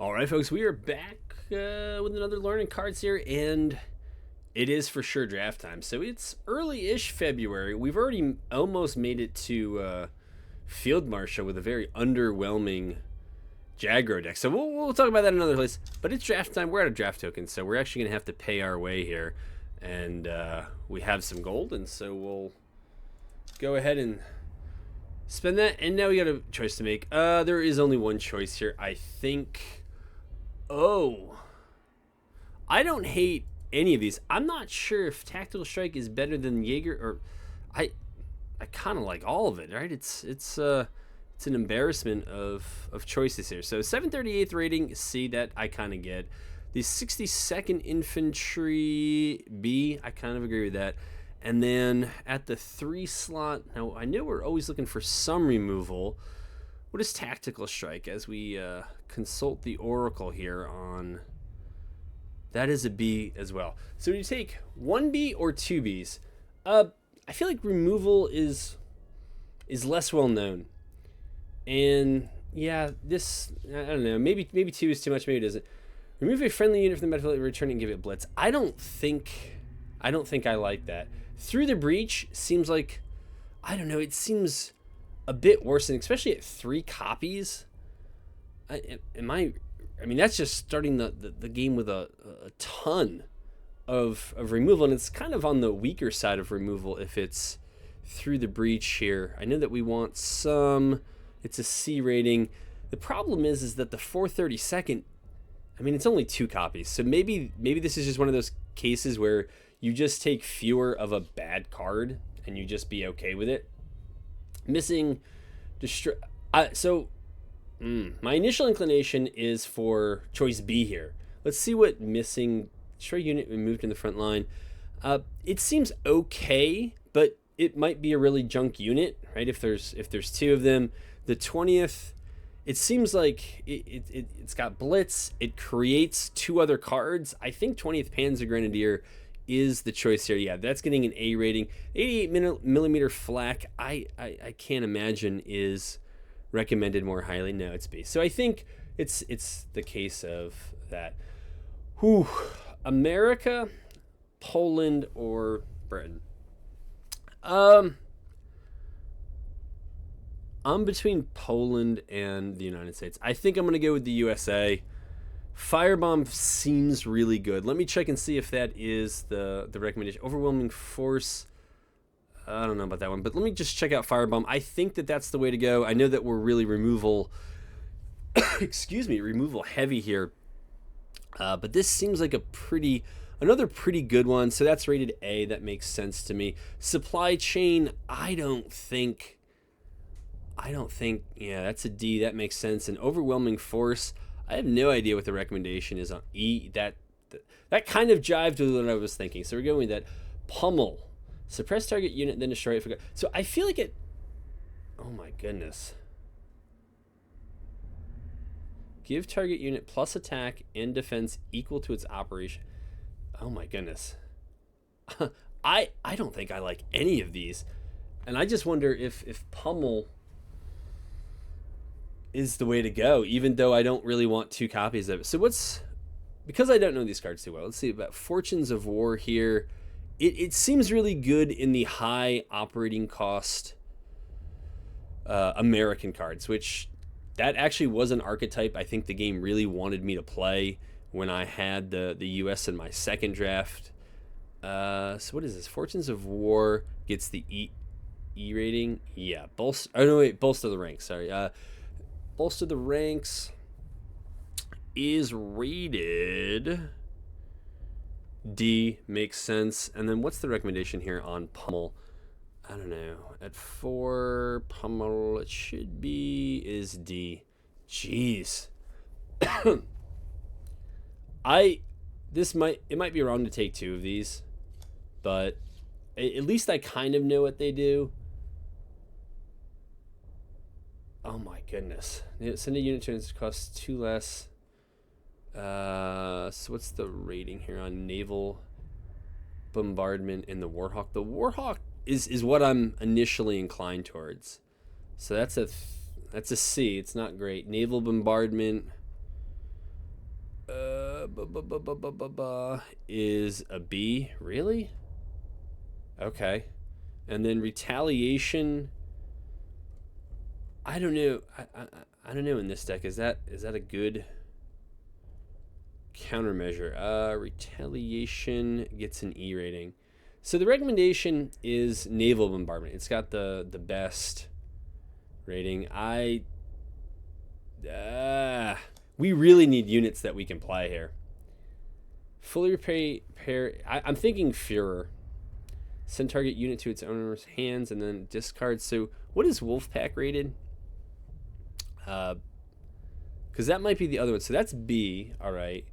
All right, folks, we are back with another Learning Cards here, and it is for sure draft time. So it's early-ish February. We've already almost made it to Field Marshal with a very underwhelming Jagro deck. So we'll talk about that in another place. But it's draft time. We're out of draft tokens, so we're actually going to have to pay our way here. And we have some gold, and so we'll go ahead and spend that. And now we got a choice to make. There is only one choice here, I think. Oh, I don't hate any of these. I'm not sure if Tactical Strike is better than Jaeger, or I kind of like all of it, right? It's an embarrassment of choices here. So 738th rating C, that I kind of get. The 62nd Infantry B, I kind of agree with that. And then at the 3 slot, now I know we're always looking for some removal. What is Tactical Strike as we consult the Oracle here on... That is a B as well. So you take 1B or 2Bs. I feel like removal is less well known. And yeah, this, I don't know, maybe 2 is too much, maybe it isn't. Remove a friendly unit from the battlefield, return it and give it Blitz. I don't think I like that. Through the Breach seems like, I don't know, it seems a bit worse, and especially at 3 copies. I mean, that's just starting the game with a ton of removal, and it's kind of on the weaker side of removal if it's through the breach here. I know that we want some. It's a C rating. The problem is that the 432nd, I mean, it's only 2 copies, so maybe this is just one of those cases where you just take fewer of a bad card and you just be okay with it. Missing my initial inclination is for choice B here. Let's see what missing destroy unit removed in the front line. It seems okay, but it might be a really junk unit, right? If there's 2 of them. The 20th, it seems like it's got Blitz. It creates 2 other cards. I think 20th Panzer Grenadier is the choice here. Yeah, that's getting an A rating. 88 millimeter flak, I can't imagine is recommended more highly. No, it's B. So I think it's the case of that. Whew. America, Poland, or Britain. I'm between Poland and the United States. I think I'm going to go with the USA. Firebomb seems really good. Let me check and see if that is the recommendation. Overwhelming Force, I don't know about that one, but let me just check out Firebomb. I think that's the way to go. I know that we're really removal removal heavy here, but this seems like another pretty good one. So that's rated A. That makes sense to me. Supply chain, I don't think. Yeah, that's a D. That makes sense. And overwhelming force, I have no idea what the recommendation is on E. That kind of jived with what I was thinking. So we're going with that. Pummel. Suppress target unit, then destroy it. So I feel like it... Oh my goodness. Give target unit plus attack and defense equal to its operation. Oh my goodness. I don't think I like any of these. And I just wonder if Pummel is the way to go, even though I don't really want 2 copies of it. So because I don't know these cards too well, let's see about Fortunes of War here. It seems really good in the high operating cost American cards, which that actually was an archetype I think the game really wanted me to play when I had the US in my second draft. So what is this? Fortunes of War gets the E rating. Yeah, Bolster the Ranks. Sorry. Bolster the Ranks is rated D. Makes sense. And then what's the recommendation here on Pummel? I don't know. At 4, Pummel, it should be is D. Jeez. It might be wrong to take 2 of these, but at least I kind of know what they do. Oh my goodness. Send a unit to costs 2 less. So what's the rating here on naval bombardment in the Warhawk? The Warhawk is what I'm initially inclined towards. So that's a C. It's not great. Naval bombardment. is a B. Really? Okay. And then retaliation. I don't know. I don't know in this deck. Is that a good countermeasure? Retaliation gets an E rating. So the recommendation is naval bombardment. It's got the best rating. We really need units that we can play here. Fully repair. I'm thinking Führer. Send target unit to its owner's hands and then discard. So what is Wolfpack rated? Because that might be the other one. So that's B. All right.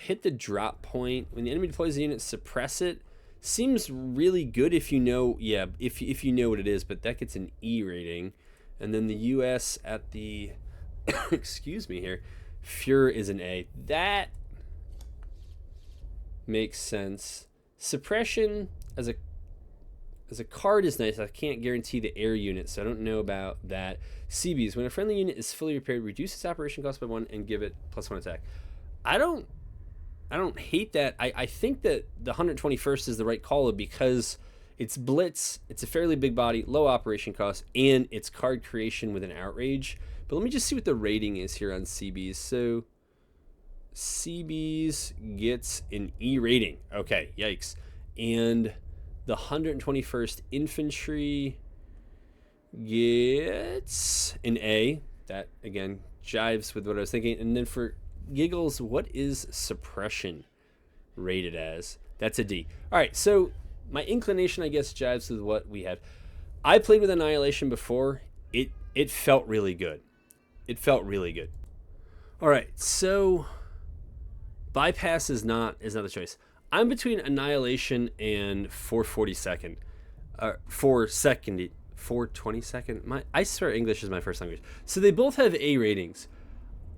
Hit the drop point. When the enemy deploys the unit, suppress it. Seems really good if you know. Yeah, if you know what it is. But that gets an E rating. And then the U.S. at the excuse me here, Führer is an A. That makes sense. Suppression as a card is nice. I can't guarantee the air unit, so I don't know about that. CBs, when a friendly unit is fully repaired, reduce its operation cost by 1 and give it +1 attack. I don't hate that. I think that the 121st is the right call because it's blitz, it's a fairly big body, low operation cost, and it's card creation with an outrage. But let me just see what the rating is here on CBs. So CBs gets an E rating. Okay, yikes. And the 121st Infantry gets an A. That, again, jives with what I was thinking. And then for giggles, what is suppression rated as? That's a D. All right, so my inclination, I guess, jives with what we had. I played with Annihilation before. It felt really good. It felt really good. All right, so bypass is not the choice. I'm between Annihilation and 442nd. 422nd. I swear English is my first language. So they both have A ratings.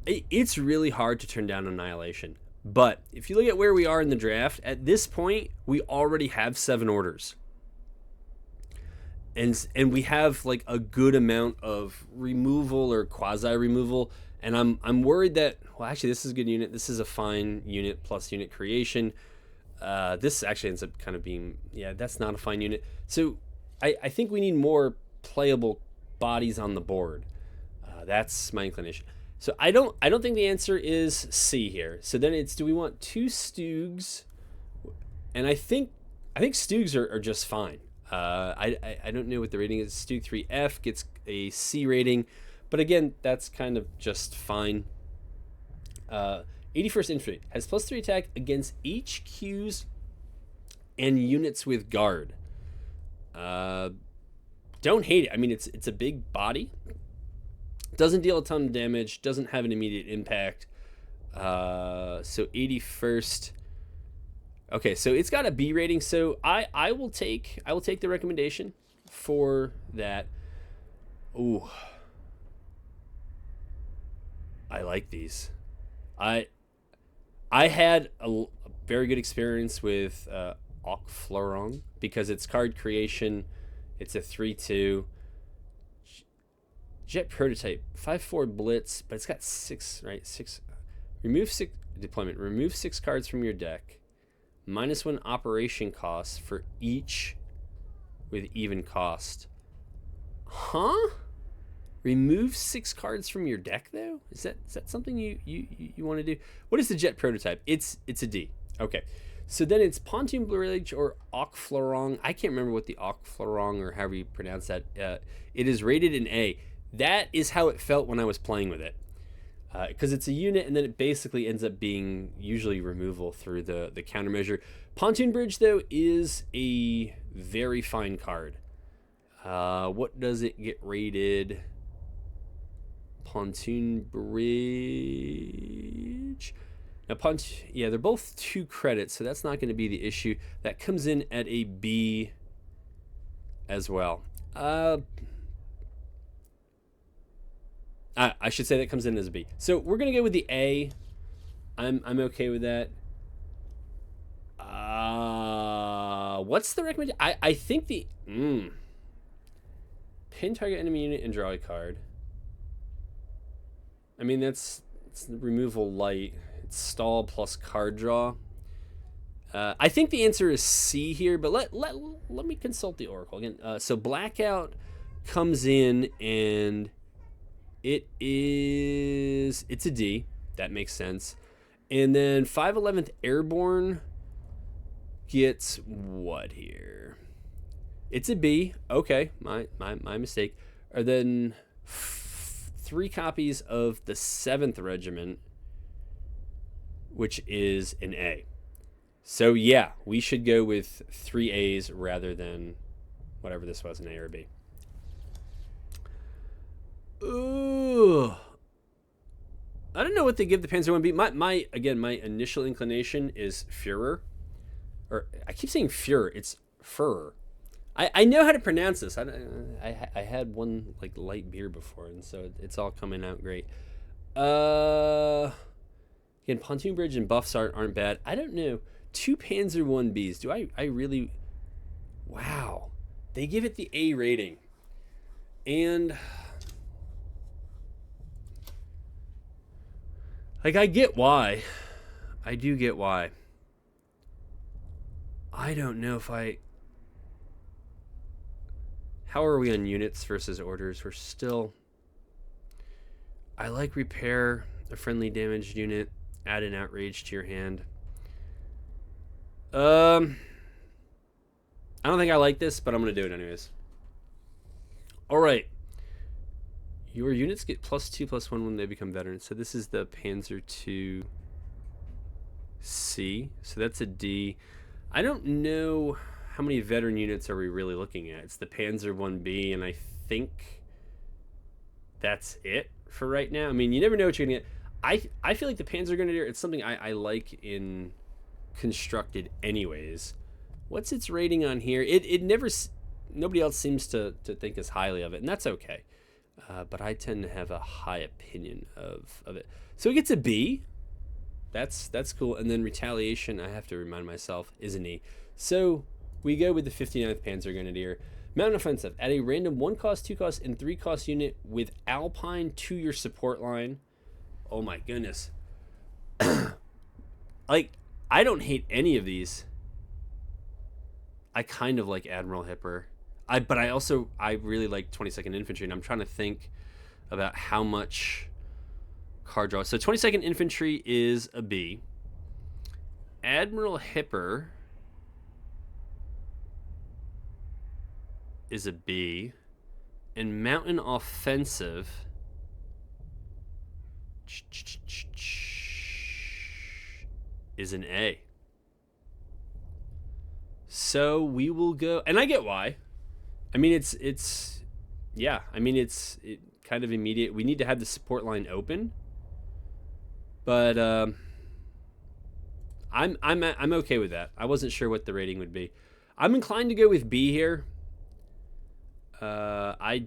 It's really hard to turn down Annihilation. But if you look at where we are in the draft, at this point, we already have 7 orders. And we have like a good amount of removal or quasi-removal. And I'm worried that, well, actually, this is a good unit. This is a fine unit plus unit creation. This actually ends up kind of being, yeah, that's not a fine unit. So I think we need more playable bodies on the board. That's my inclination. So I don't think the answer is C here. So then it's, do we want 2 Stoogs? And I think Stoogs are just fine. I don't know what the rating is. Stoog 3F gets a C rating, but again, that's kind of just fine. 81st Infantry has +3 attack against HQs and units with guard. Don't hate it. I mean, it's a big body. Doesn't deal a ton of damage. Doesn't have an immediate impact. So 81st. Okay, so it's got a B rating. So I will take the recommendation for that. Ooh, I like these. I had a very good experience with Okflorong because it's card creation. It's a 3/2 jet prototype, 5/4 blitz, but it's got 6, right? 6. Remove 6 deployment. Remove 6 cards from your deck. -1 operation cost for each with even cost. Huh? Remove 6 cards from your deck though? Is that something you want to do? What is the jet prototype? It's a D. Okay. So then it's Pontoon Bridge or Okflorong. I can't remember what the Okflorong or however you pronounce that. It is rated an A. That is how it felt when I was playing with it. Because it's a unit and then it basically ends up being usually removal through the countermeasure. Pontoon Bridge though is a very fine card. What does it get rated? Pontoon Bridge. Now yeah, they're both 2 credits, so that's not going to be the issue. That comes in at a B as well. I should say that comes in as a B. So we're going to go with the A. I'm okay with that. What's the recommendation? I think the pin target enemy unit and draw a card. I mean, it's removal light. stall plus card draw. I think the answer is C here, but let me consult the oracle again. So blackout comes in and it's a D. That makes sense. And then 511th Airborne gets what here? It's a B. Okay, my mistake. Or then 3 copies of the 7th Regiment, which is an A. So yeah, we should go with 3 A's rather than whatever this was, an A or a B. Ooh. I don't know what they give the Panzer 1B. My initial inclination is Führer. Or I keep saying Führer. It's Führer. I know how to pronounce this. I had one like light beer before, and so it's all coming out great. Again, pontoon bridge and buffs aren't bad. I don't know. 2 Panzer 1Bs. Do I really? Wow. They give it the A rating, and like I get why. I do get why. I don't know if I. How are we on units versus orders? We're still. I like repair a friendly damaged unit. Add an outrage to your hand. I don't think I like this, but I'm gonna do it anyways. All right. Your units get +2/+1 when they become veterans. So this is the Panzer II C. So that's a D. I don't know how many veteran units are we really looking at. It's the Panzer 1B, and I think that's it for right now. I mean, you never know what you're gonna get. I feel like the Panzer Grenadier, it's something I like in constructed anyways. What's its rating on here? It never, nobody else seems to think as highly of it, and that's okay. But I tend to have a high opinion of it. So it gets a B. That's cool. And then retaliation, I have to remind myself, is an E. So we go with the 59th Panzer Grenadier. Mountain offensive. Add a random 1 cost, 2 cost, and 3 cost unit with Alpine to your support line. Oh my goodness. Like, I don't hate any of these. I kind of like Admiral Hipper. But I really like 22nd Infantry, and I'm trying to think about how much card draw. So 22nd Infantry is a B. Admiral Hipper is a B. And Mountain Offensive is an A. So we will go, and I get why. I mean, it's kind of immediate. We need to have the support line open, but I'm okay with that. I wasn't sure what the rating would be. I'm inclined to go with B here. I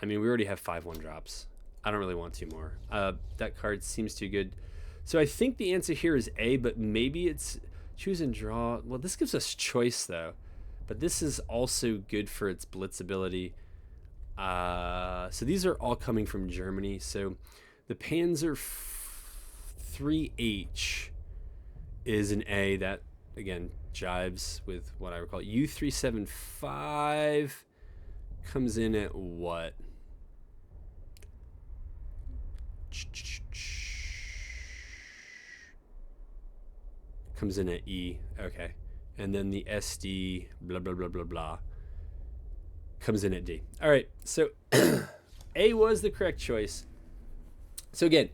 mean, we already have 5/1 drops. I don't really want 2 more. That card seems too good. So I think the answer here is A, but maybe it's choose and draw. Well, this gives us choice, though. But this is also good for its blitz ability. So these are all coming from Germany. So the Panzer 3H is an A. That, again, jives with what I recall. U375 comes in at what? Comes in at E. Okay. And then the SD blah blah blah blah blah comes in at D. All right. So A was the correct choice. So again,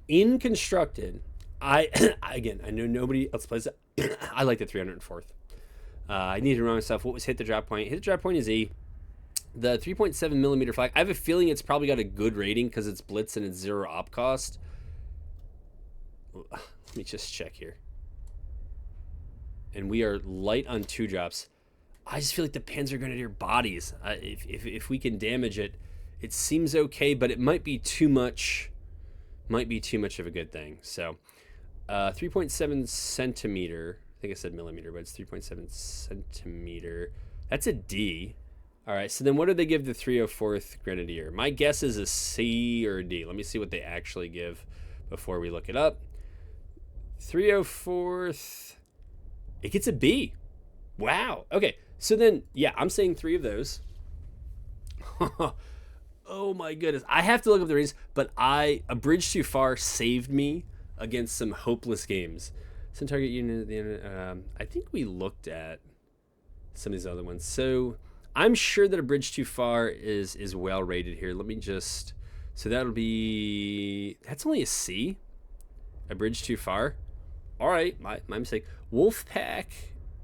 in constructed, I know nobody else plays it. I like the 304th. I need to remind myself what was hit the drop point. Hit the drop point is E. The 3.7 millimeter flag, I have a feeling it's probably got a good rating because it's blitz and it's 0 op cost. Let me just check here. And we are light on 2 drops. I just feel like the Panzer Grenadier bodies, if we can damage it, it seems okay, but it might be too much. Might be too much of a good thing. So 3.7 centimeter. I think I said millimeter, but it's 3.7 centimeter. That's a D. All right, so then what do they give the 304th Grenadier? My guess is a C or a D. Let me see what they actually give before we look it up. 304th, it gets a B. Wow. Okay, so then, yeah, I'm saying 3 of those. Oh my goodness. I have to look up the ratings, but A Bridge Too Far saved me against some hopeless games. Some target unit at the end. I think we looked at some of these other ones. So I'm sure that A Bridge Too Far is well rated here. Let me just. So that'll be. That's only a C. A Bridge Too Far. All right, my mistake. Wolfpack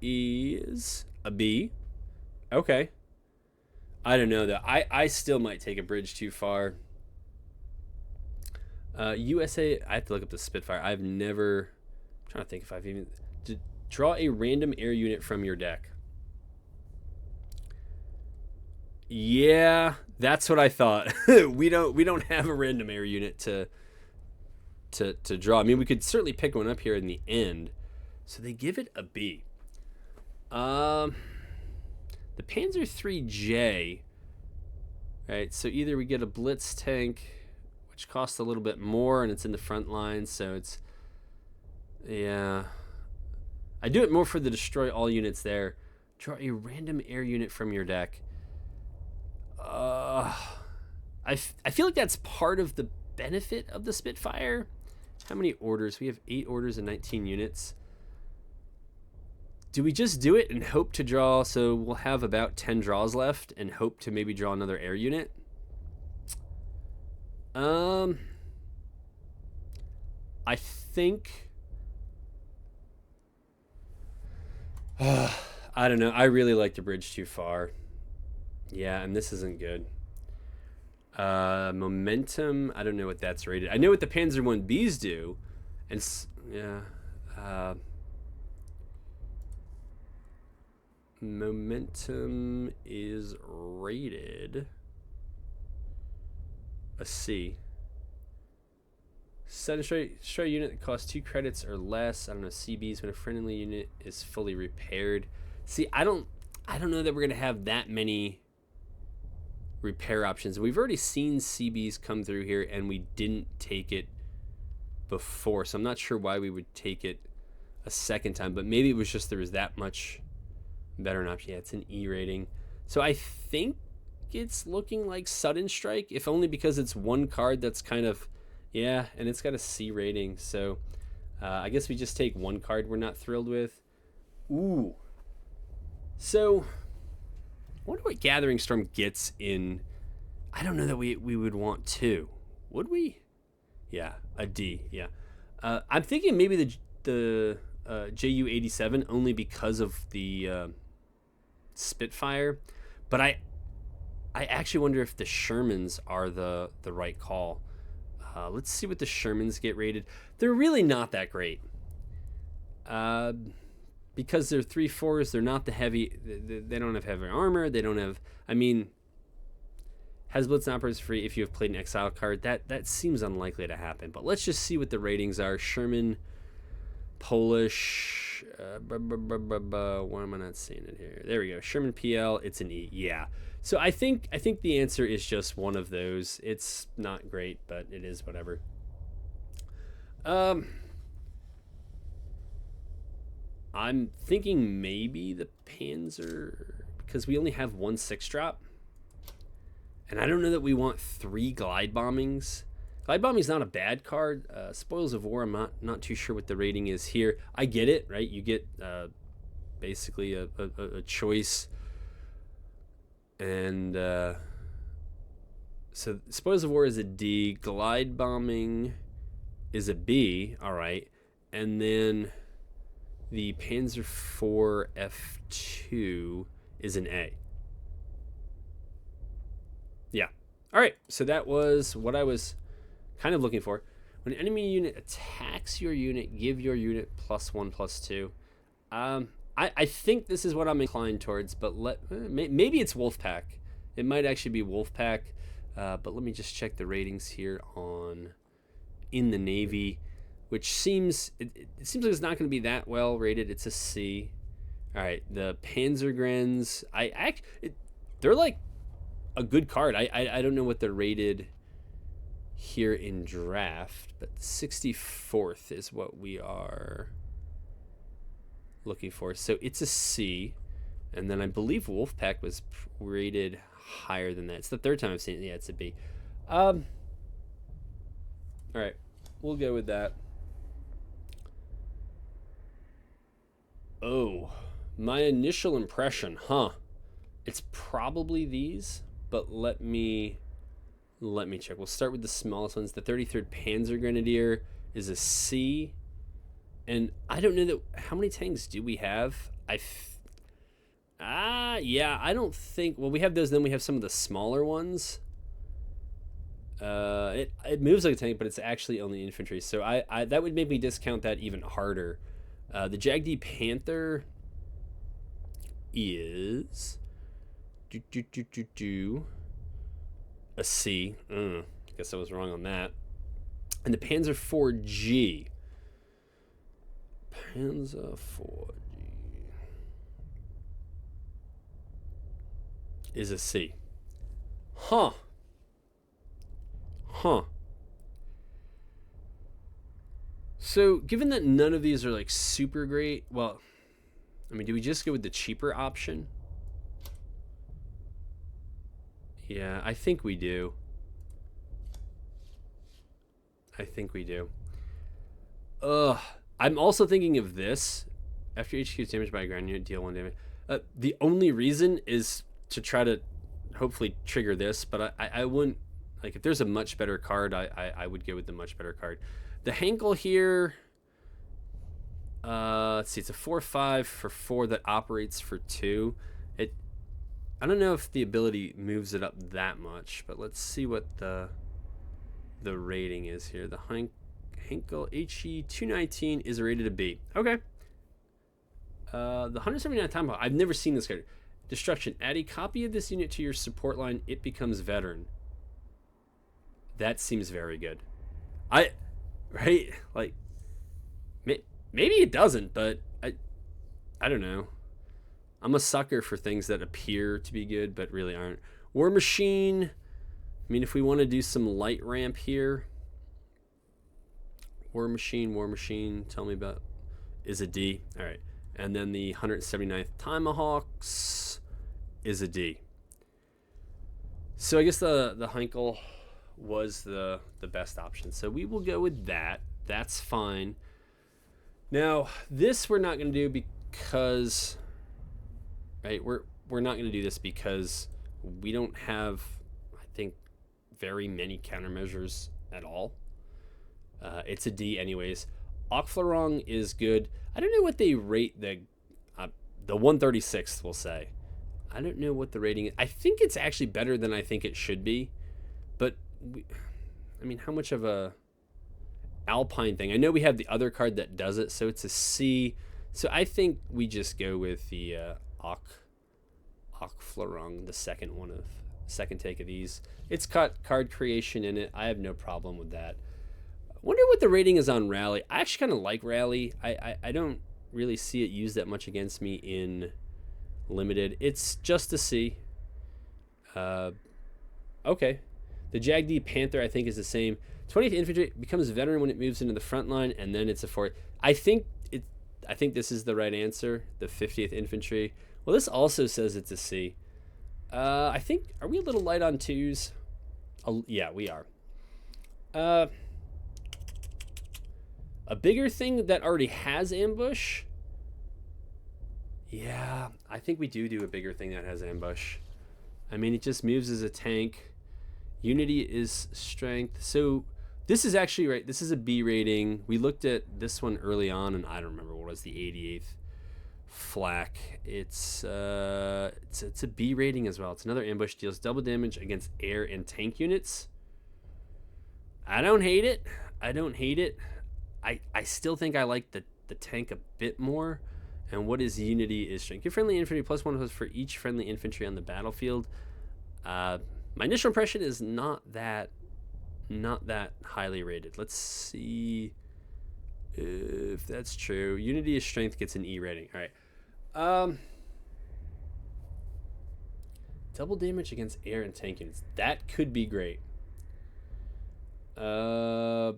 is a B. Okay. I don't know though. I still might take A Bridge Too Far. USA. I have to look up the Spitfire. I've never. I'm trying to think if I've even. Draw a random air unit from your deck. Yeah, that's what I thought. we don't have a random air unit to draw. I mean, we could certainly pick one up here in the end. So they give it a B. The Panzer 3J. Right, so either we get a Blitz tank, which costs a little bit more, and it's in the front line, so it's. Yeah. I do it more for the destroy all units there. Draw a random air unit from your deck. I feel like that's part of the benefit of the Spitfire. How many orders? We have 8 orders and 19 units. Do we just do it and hope to draw? So we'll have about 10 draws left and hope to maybe draw another air unit. I think. I don't know. I really like the Bridge Too Far. Yeah, and this isn't good. Momentum. I don't know what that's rated. I know what the Panzer 1Bs do, and yeah. Momentum is rated a C. Set a destroy unit that costs 2 credits or less. I don't know, CBs when a friendly unit is fully repaired. See, I don't know that we're gonna have that many repair options. We've already seen CBs come through here and we didn't take it before, so I'm not sure why we would take it a second time, but maybe it was just there was that much better an option. Yeah, it's an E rating. So I think it's looking like Sudden Strike, if only because it's one card that's kind of, yeah, and it's got a C rating. So I guess we just take one card we're not thrilled with. Ooh. So I wonder what Gathering Storm gets in. I don't know that we would want 2. Would we? Yeah, a D. Yeah. I'm thinking maybe the JU-87 only because of the Spitfire, but I actually wonder if the Shermans are the right call. Let's see what the Shermans get rated. They're really not that great. Because they're 3/4s, they're not the heavy. They don't have heavy armor. They don't have. I mean, has Blitz and Operas free if you have played an Exile card. That seems unlikely to happen. But let's just see what the ratings are. Sherman, Polish. Why am I not seeing it here? There we go. Sherman PL. It's an E. Yeah. So I think the answer is just one of those. It's not great, but it is whatever. I'm thinking maybe the Panzer, because we only have 1 6-drop. And I don't know that we want 3 Glide Bombings. Glide Bombing's not a bad card. Spoils of War, I'm not too sure what the rating is here. I get it, right? You get basically a choice. And so Spoils of War is a D. Glide Bombing is a B. All right. And then the Panzer IV F2 is an A. Yeah. All right. So that was what I was kind of looking for. When an enemy unit attacks your unit, give your unit +1/+2. I think this is what I'm inclined towards, but maybe it's Wolfpack. It might actually be Wolfpack. But let me just check the ratings here in the Navy, which seems like it's not going to be that well rated. It's a C. All right, the Panzergrens. they're like a good card. I don't know what they're rated here in draft, but 64th is what we are looking for. So it's a C, and then I believe Wolfpack was rated higher than that. It's the third time I've seen it. Yeah, it's a B. All right, we'll go with that. Oh, my initial impression, it's probably these, but let me check. We'll start with the smallest ones. The 33rd Panzer Grenadier is a C, and I don't know that how many tanks do we have. Yeah, I don't think. Well, we have those. Then we have some of the smaller ones. It moves like a tank, but it's actually only infantry. So I that would make me discount that even harder. The JAG-D Panther is a C. I guess I was wrong on that. And the Panzer 4G. Panzer 4G is a C. Huh. So, given that none of these are like super great, well, I mean, do we just go with the cheaper option? Yeah, I think we do. I'm also thinking of this. After HQ is damaged by a ground unit, deal 1 damage. The only reason is to try to hopefully trigger this, but I wouldn't, like, if there's a much better card, I would go with the much better card. The Henkel here, let's see, it's a 4/5 for 4 that operates for 2. I don't know if the ability moves it up that much, but let's see what the rating is here. The Henkel HE 219 is rated a B. Okay. The 179 Tomahawk, I've never seen this card. Destruction. Add a copy of this unit to your support line. It becomes veteran. That seems very good. Right? Like, maybe it doesn't, but I don't know. I'm a sucker for things that appear to be good, but really aren't. War Machine. I mean, if we want to do some light ramp here. War Machine, tell me about, is a D. All right. And then the 179th Tomahawks is a D. So I guess the Heinkel was the best option. So we will go with that. That's fine. Now, this we're not going to do because, right, we're not going to do this because we don't have, I think, very many countermeasures at all. It's a D anyways. Okflarong is good. I don't know what they rate the 136th, we'll say. I don't know what the rating is. I think it's actually better than I think it should be. But, I mean, how much of a Alpine thing? I know we have the other card that does it, so it's a C. So I think we just go with the Okflarong, the second take of these. It's got card creation in it. I have no problem with that. Wonder what the rating is on Rally. I actually kind of like Rally. I don't really see it used that much against me in Limited. It's just a C. Okay. The JAG-D Panther, I think, is the same. 20th Infantry becomes a veteran when it moves into the front line, and then it's a 4th. I think this is the right answer, the 50th Infantry. Well, this also says it's a C. I think, are we a little light on 2s? Yeah, we are. A bigger thing that already has ambush? Yeah, I think we do a bigger thing that has ambush. I mean, it just moves as a tank. Unity is strength. So this is actually, right, this is a B rating. We looked at this one early on, and I don't remember what was the 88th flak. It's a B rating as well. It's another ambush, deals double damage against air and tank units. I don't hate it. I still think I like the tank a bit more. And what is Unity is strength. Give friendly infantry +1 for each friendly infantry on the battlefield. My initial impression is not that highly rated. Let's see if that's true. Unity is strength gets an E rating. All right. Double damage against air and tank units. That could be great. But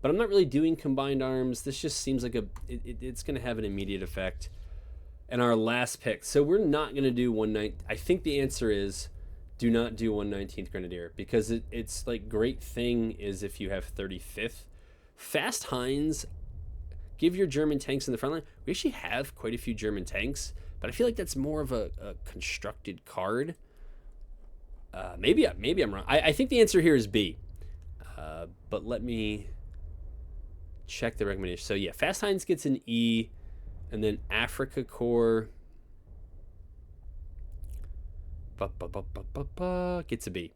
I'm not really doing combined arms. This just seems like it's going to have an immediate effect. And our last pick. So we're not going to do 119. I think the answer is do not do 119th Grenadier, because it's like great thing is if you have 35th. Fast Heinz, give your German tanks in the front line. We actually have quite a few German tanks, but I feel like that's more of a constructed card. Maybe I'm wrong. I think the answer here is B. But let me check the recommendation. So yeah, Fast Heinz gets an E, and then Africa Corps gets a B.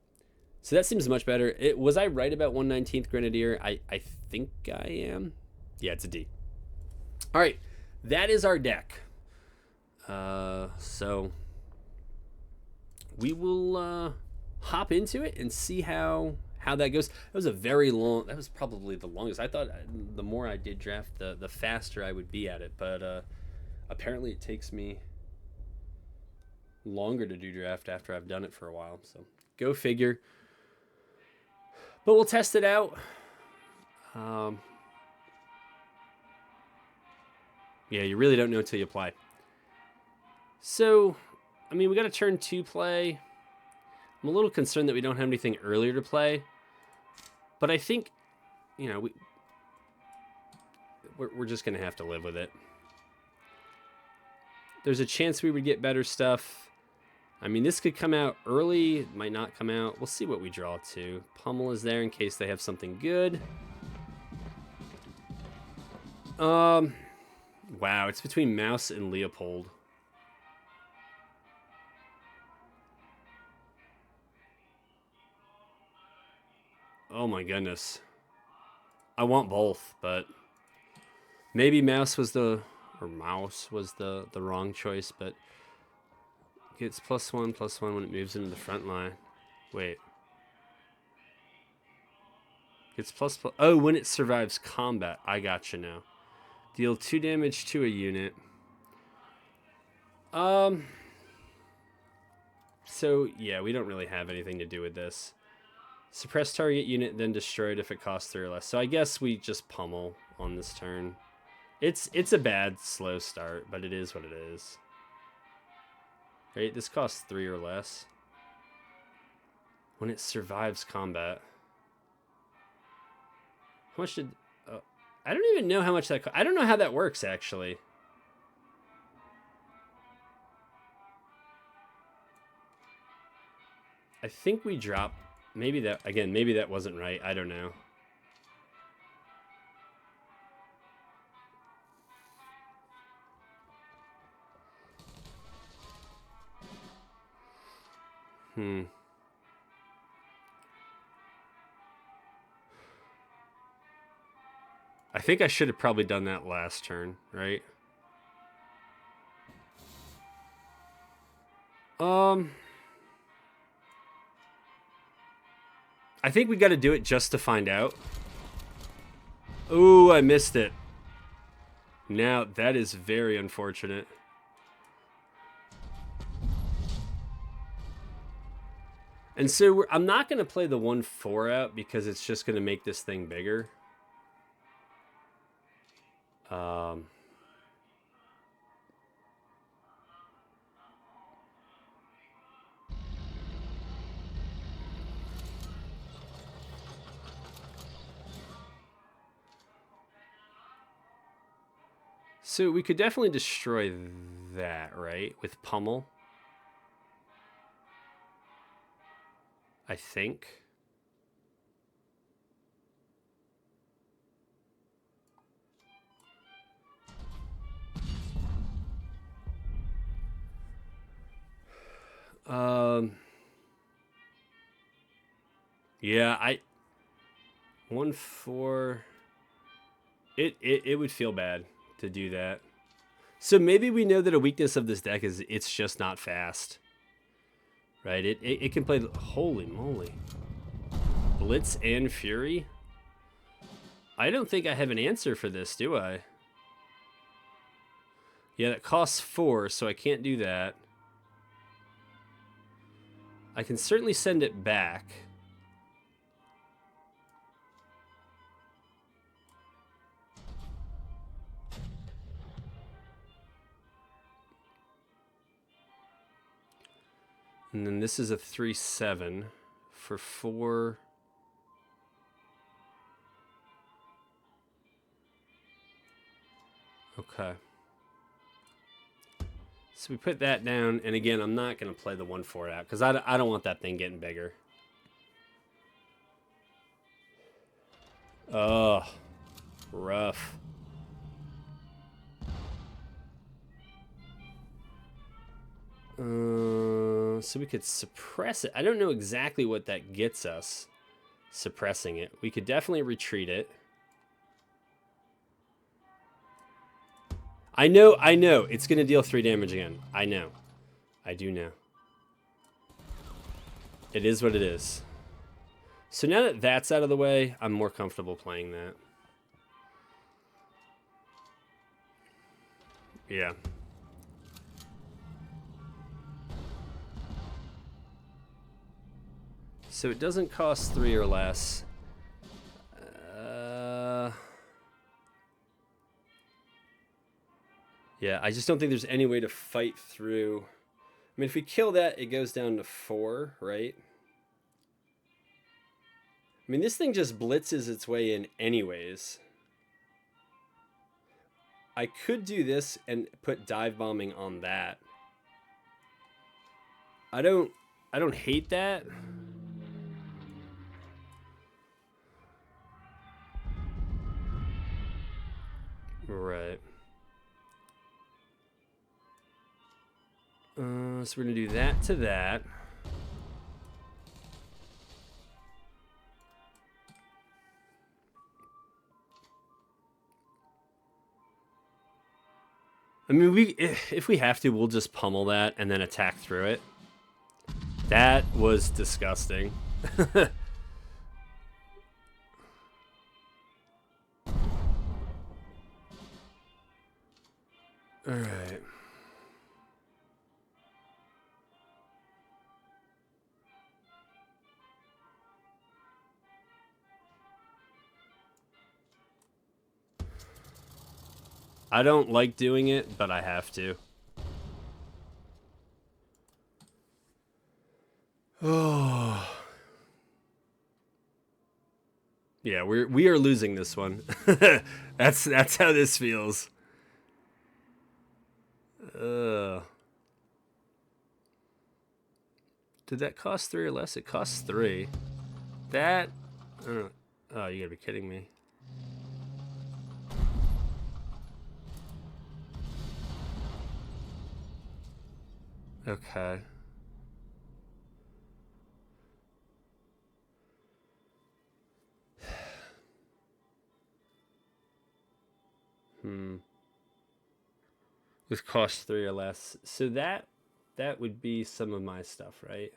So that seems much better. Was I right about 119th Grenadier? I think I am. Yeah, it's a D. All right, that is our deck. So we will hop into it and see how that goes. That was a very long. That was probably the longest. I thought the more I did draft, the faster I would be at it. But apparently, it takes me longer to do draft after I've done it for a while. So go figure. But we'll test it out. Yeah, you really don't know until you apply. So, I mean, we got a turn 2 play. I'm a little concerned that we don't have anything earlier to play. But I think, you know, we're just going to have to live with it. There's a chance we would get better stuff. I mean, this could come out early. It might not come out. We'll see what we draw to. Pummel is there in case they have something good. Wow, it's between Mouse and Leopold. Oh my goodness. I want both, but maybe Mouse was the wrong choice, but gets +1/+1 when it moves into the front line. Wait. Gets plus. Oh, when it survives combat. I gotcha now. Deal 2 damage to a unit. So yeah, we don't really have anything to do with this. Suppress target unit, then destroy it if it costs 3 or less. So I guess we just pummel on this turn. It's a bad slow start, but it is what it is. Right, this costs 3 or less. When it survives combat. How much did... I don't even know how much that... I don't know how that works, actually. I think we drop... Maybe that... Again, maybe that wasn't right. I don't know. I think I should have probably done that last turn, right? I think we got to do it just to find out. Ooh, I missed it. Now, that is very unfortunate. And so I'm not going to play the 1/4 out because it's just going to make this thing bigger. So we could definitely destroy that, right? With pummel. I think. Yeah, 1/4. It would feel bad to do that. So maybe we know that a weakness of this deck is it's just not fast. Right? It can play... Holy moly. Blitz and Fury? I don't think I have an answer for this, do I? Yeah, that costs 4, so I can't do that. I can certainly send it back. And then this is a 3/7 for 4. Okay. So we put that down, and again, I'm not going to play the 1/4 out because I don't want that thing getting bigger. Oh, rough. So we could suppress it. I don't know exactly what that gets us, suppressing it. We could definitely retreat it. I know. It's going to deal 3 damage again. I know. I do know. It is what it is. So now that that's out of the way, I'm more comfortable playing that. Yeah. So it doesn't cost 3 or less. Yeah, I just don't think there's any way to fight through. I mean, if we kill that, it goes down to 4, right? I mean, this thing just blitzes its way in anyways. I could do this and put dive bombing on that. I don't hate that. Right. So we're gonna do that to that. I mean, if we have to, we'll just pummel that and then attack through it. That was disgusting. All right. I don't like doing it, but I have to. Oh. Yeah, we are losing this one. That's how this feels. Did that cost 3 or less? It costs 3. That. Oh, you gotta be kidding me. Okay. This costs 3 or less. So that would be some of my stuff, right?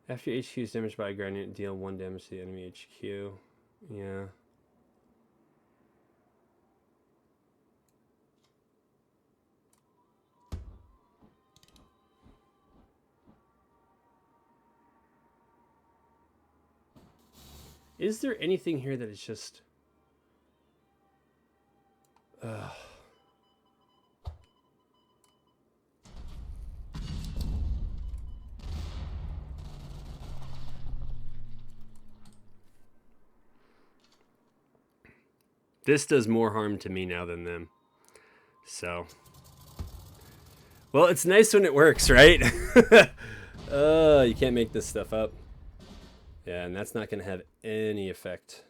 After your HQ is damaged by a gradient, deal 1 damage to the enemy HQ. Yeah. Is there anything here that is just... This does more harm to me now than them. So... Well, it's nice when it works, right? You can't make this stuff up. Yeah, and that's not going to have any effect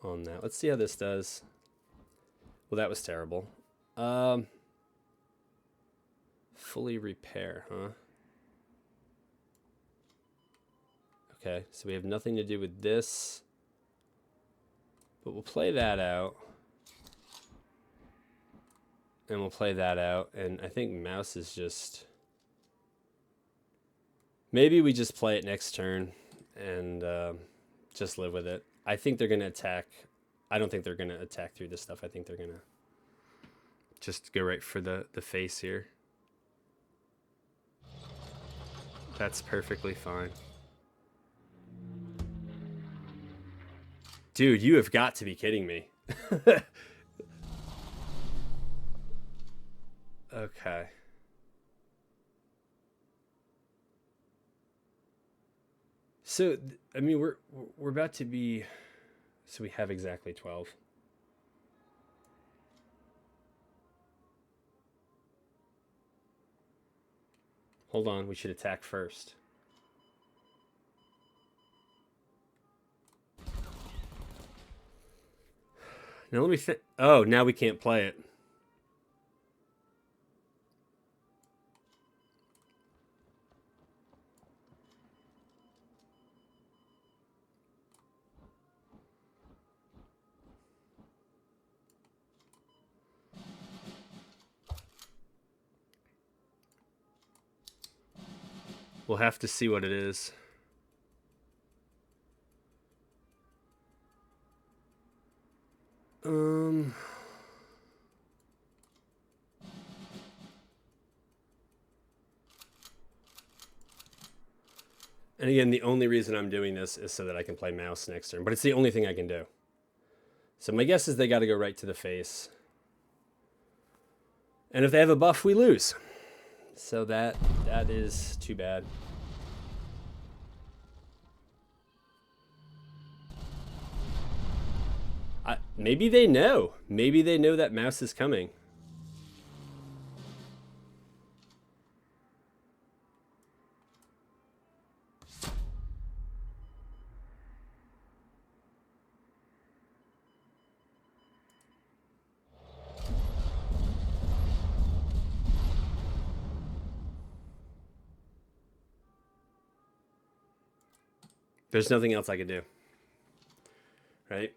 on that. Let's see how this does. Well, that was terrible. Fully repair, huh? Okay, so we have nothing to do with this. But we'll play that out. And we'll play that out. And I think mouse is just... Maybe we just play it next turn and just live with it. I think they're going to attack. I don't think they're going to attack through this stuff. I think they're going to just go right for the face here. That's perfectly fine. Dude, you have got to be kidding me. Okay. So, I mean, we're about to be. So we have exactly 12. Hold on, we should attack first. Now let me think. Oh, now we can't play it. We'll have to see what it is. Um. And again, the only reason I'm doing this is so that I can play mouse next turn, but it's the only thing I can do. So my guess is they got to go right to the face. And if they have a buff, we lose. So that is too bad. Maybe they know. Maybe they know that mouse is coming. There's nothing else I could do. Right?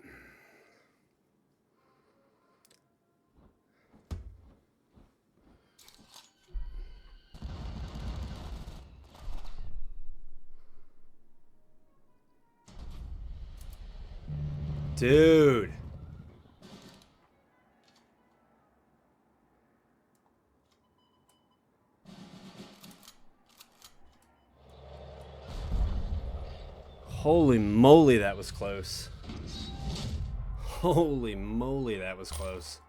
Dude. Holy moly, that was close. Holy moly, that was close.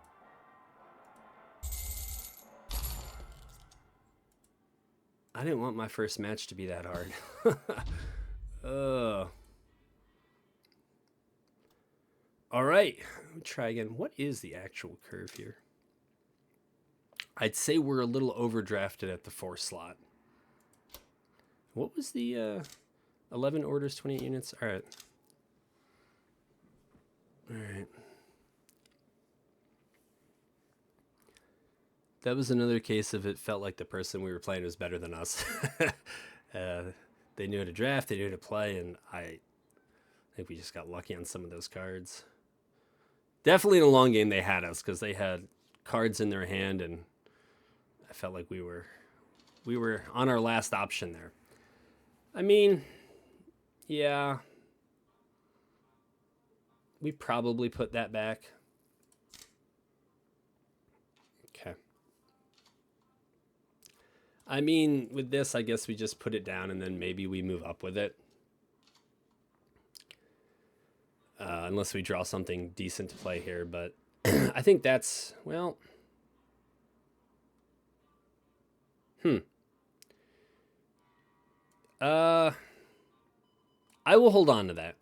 I didn't want my first match to be that hard. All right, try again. What is the actual curve here? I'd say we're a little overdrafted at the 4 slot. What was the 11 orders, 28 units? All right. All right. That was another case of it felt like the person we were playing was better than us. They knew how to draft, they knew how to play, and I think we just got lucky on some of those cards. Definitely in a long game they had us because they had cards in their hand, and I felt like we were on our last option there. I mean, yeah, we probably put that back. Okay. I mean, with this, I guess we just put it down and then maybe we move up with it. Unless we draw something decent to play here, but I think that's, well, I will hold on to that.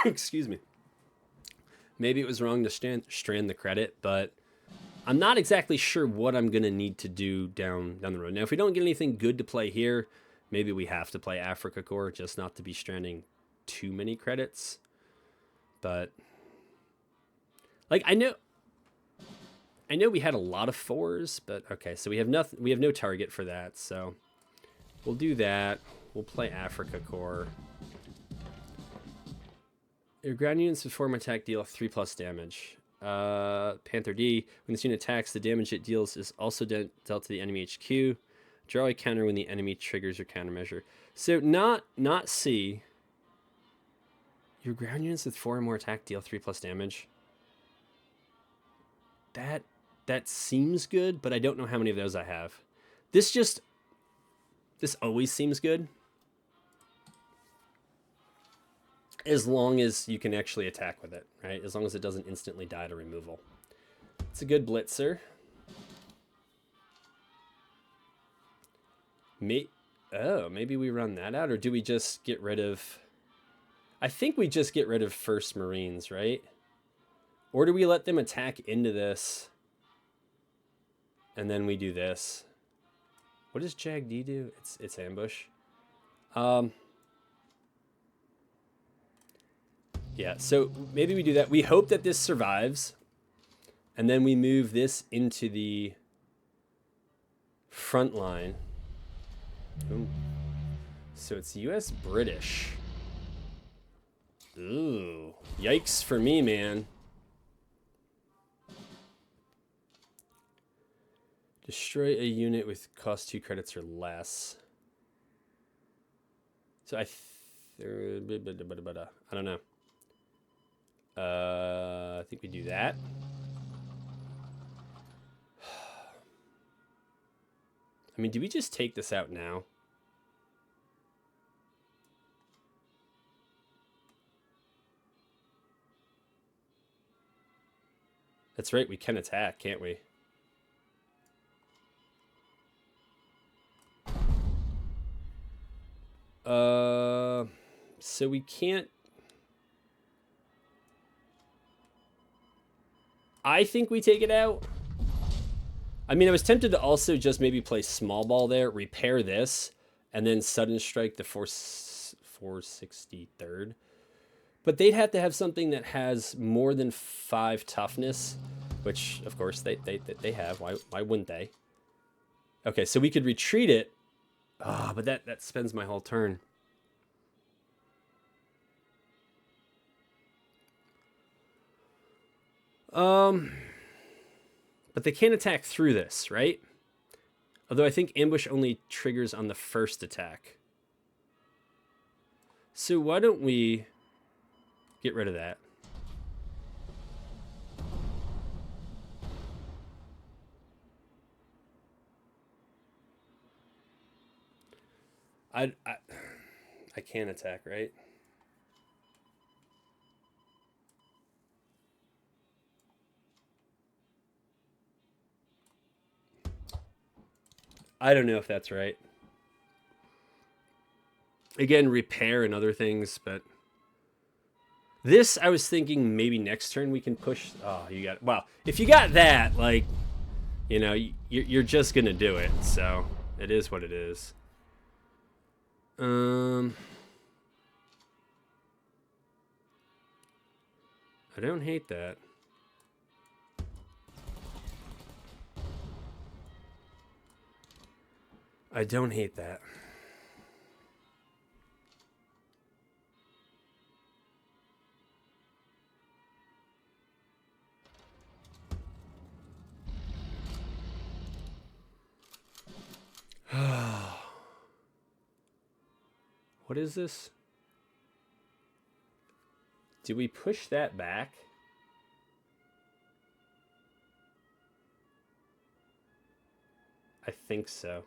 Excuse me. Maybe it was wrong to strand the credit, but I'm not exactly sure what I'm going to need to do down the road. Now, if we don't get anything good to play here, maybe we have to play Africa Core just not to be stranding too many credits. But like I know we had a lot of 4s, but okay, so we have nothing. We have no target for that, so we'll do that. We'll play Africa Core. Your ground units with 4 attack deal 3+ damage. Panther D. When this unit attacks, the damage it deals is also dealt to the enemy HQ. Draw a counter when the enemy triggers your countermeasure. So not C. Your ground units with 4 or more attack deal 3+ damage. That seems good, but I don't know how many of those I have. This just This always seems good. As long as you can actually attack with it, right? As long as it doesn't instantly die to removal. It's a good blitzer. Maybe we run that out, or do we just get rid of... I think we just get rid of first Marines, right? Or do we let them attack into this, and then we do this? What does Jag D do? It's ambush. Yeah, so maybe we do that. We hope that this survives, and then we move this into the front line. Ooh. So it's US British. Ooh, yikes for me, man. Destroy a unit with cost 2 credits or less. So I don't know. I think we do that. I mean, do we just take this out now? That's right, we can attack, can't we? So we can't... I think we take it out. I mean, I was tempted to also just maybe play small ball there, repair this, and then sudden strike the 463rd. But they'd have to have something that has more than 5 toughness, which, of course, they have. Why wouldn't they? Okay, so we could retreat it. Ah, but that spends my whole turn. But they can't attack through this, right? Although I think ambush only triggers on the first attack. So why don't we get rid of that? I can't attack, right? I don't know if that's right. Again, repair and other things, but this I was thinking maybe next turn we can push. Oh, you got, well, if you got that, like, you know, you're just gonna do it. So it is what it is. I don't hate that. I don't hate that. What is this? Do we push that back? I think so.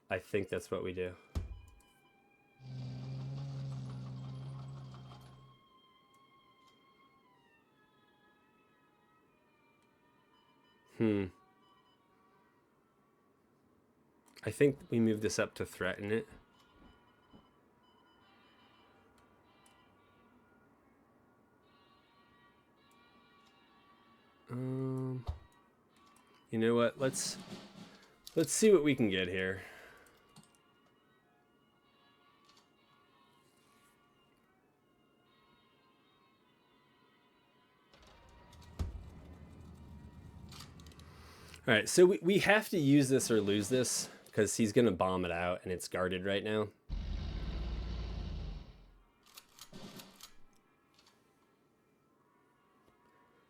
I think that's what we do. I think we move this up to threaten it. You know what? Let's see what we can get here. All right, so we have to use this or lose this because he's going to bomb it out and it's guarded right now.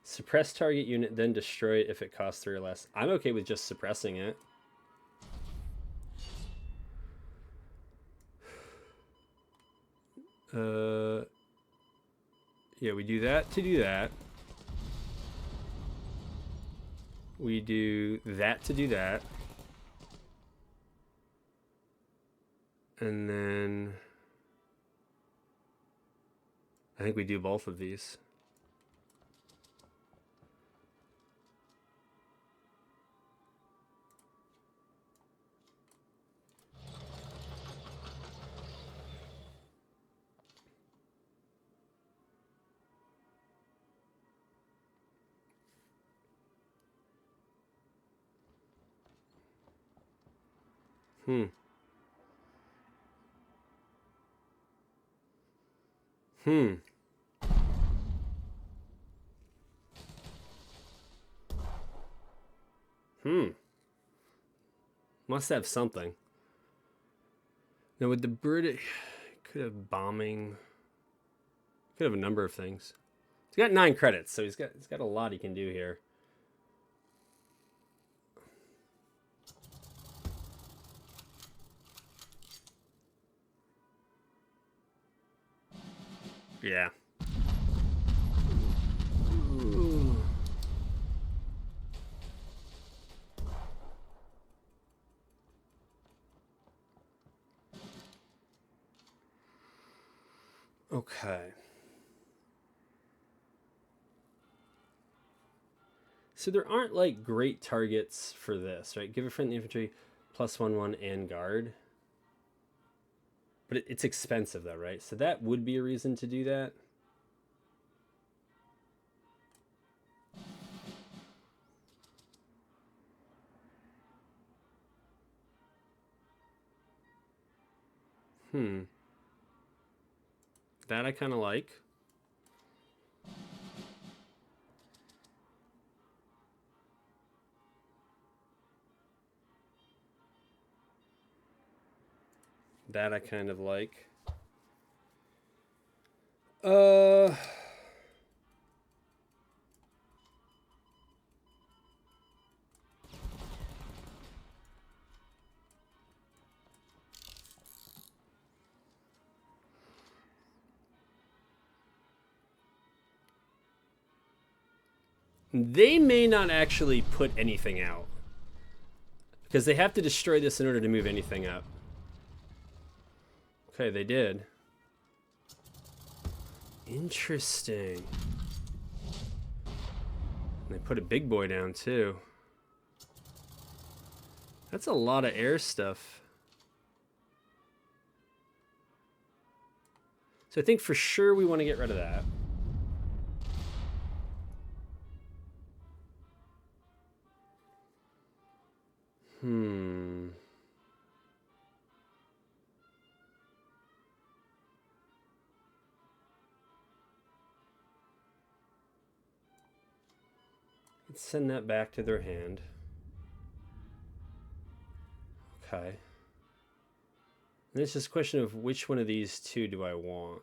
Suppress target unit, then destroy it if it costs 3 or less. I'm okay with just suppressing it. Yeah, we do that to do that. We do that to do that. And then I think we do both of these. Hmm. Must have something. Now with the British, could have bombing. Could have a number of things. He's got 9 credits, so he's got a lot he can do here. Yeah. Ooh. Okay. So there aren't like great targets for this, right? Give a friendly infantry +1/1 and guard. But it's expensive though, right? So that would be a reason to do that. That I kind of like. That I kind of like. They may not actually put anything out. Because they have to destroy this in order to move anything up. Okay, they did. Interesting. They put a big boy down too. That's a lot of air stuff. So I think for sure we want to get rid of that. Let's send that back to their hand. Okay. And it's just a question of which one of these two do I want.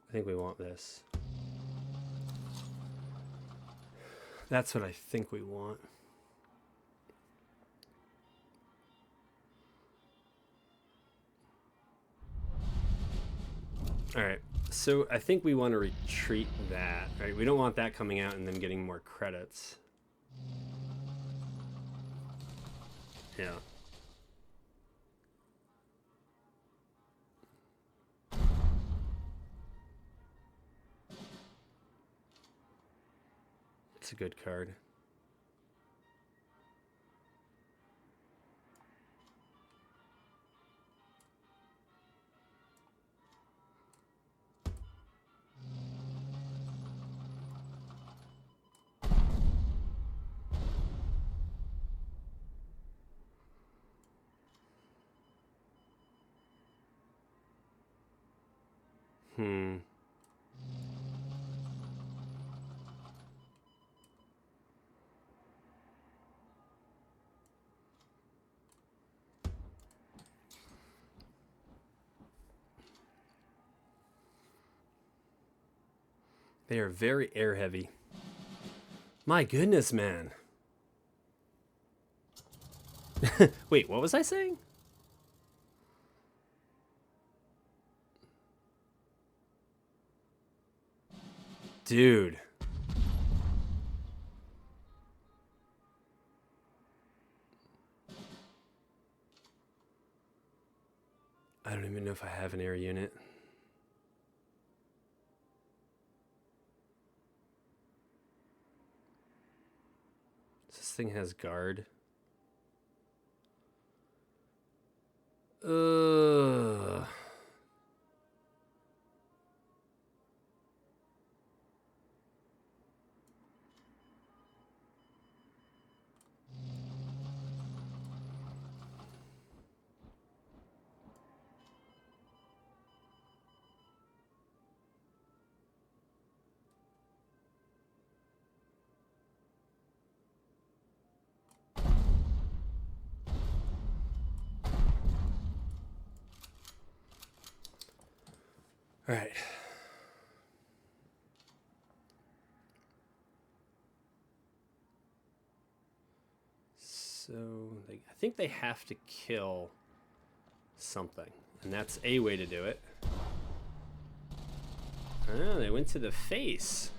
I think we want this. That's what I think we want. All right. So I think we want to retreat that, right? We don't want that coming out and then getting more credits. Yeah. It's a good card. They are very air heavy. My goodness, man. Wait, what was I saying? Dude. I don't even know if I have an air unit. This thing has guard. Ugh. All right. So I think they have to kill something, and that's a way to do it. Oh, they went to the face.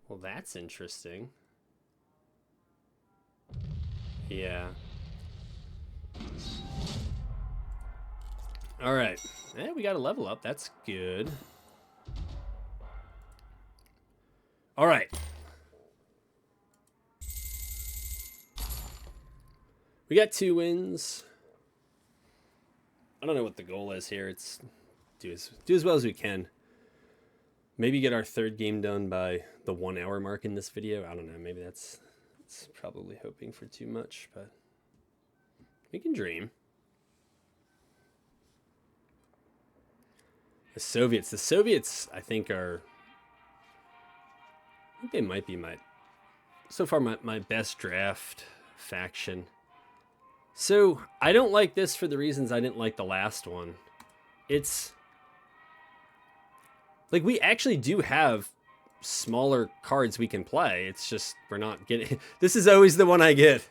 Well, that's interesting. Yeah. All right. Yeah, we got a level up. That's good. All right. We got 2 wins. I don't know what the goal is here. It's do as well as we can. Maybe get our 3rd game done by the 1 hour mark in this video. I don't know. Maybe that's probably hoping for too much, but we can dream. The Soviets, I think they might be so far my best draft faction. So I don't like this for the reasons I didn't like the last one. It's like we actually do have smaller cards we can play. It's just we're not getting. This is always the one I get.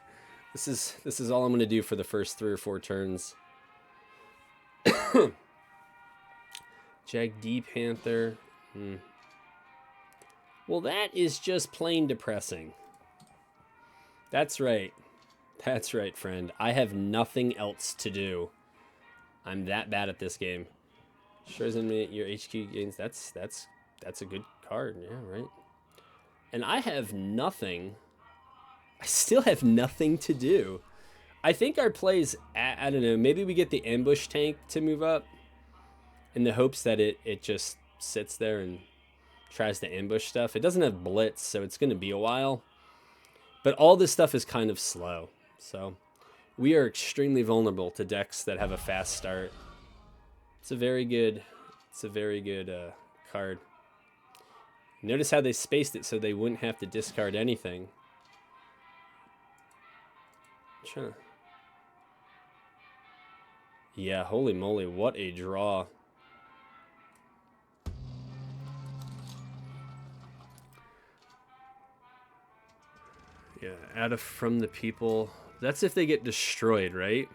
This is all I'm going to do for the first 3 or 4 turns. Jag D Panther. Well, that is just plain depressing. That's right. That's right, friend. I have nothing else to do. I'm that bad at this game. Shows in your HQ gains. That's a good card. Yeah, right. And I have nothing. I still have nothing to do. I think our plays, I don't know, maybe we get the ambush tank to move up in the hopes that it just sits there and tries to ambush stuff. It doesn't have blitz, so it's going to be a while. But all this stuff is kind of slow. So we are extremely vulnerable to decks that have a fast start. It's a very good card. Notice how they spaced it so they wouldn't have to discard anything. Yeah, holy moly, what a draw. Yeah, out of from the people. That's if they get destroyed, right?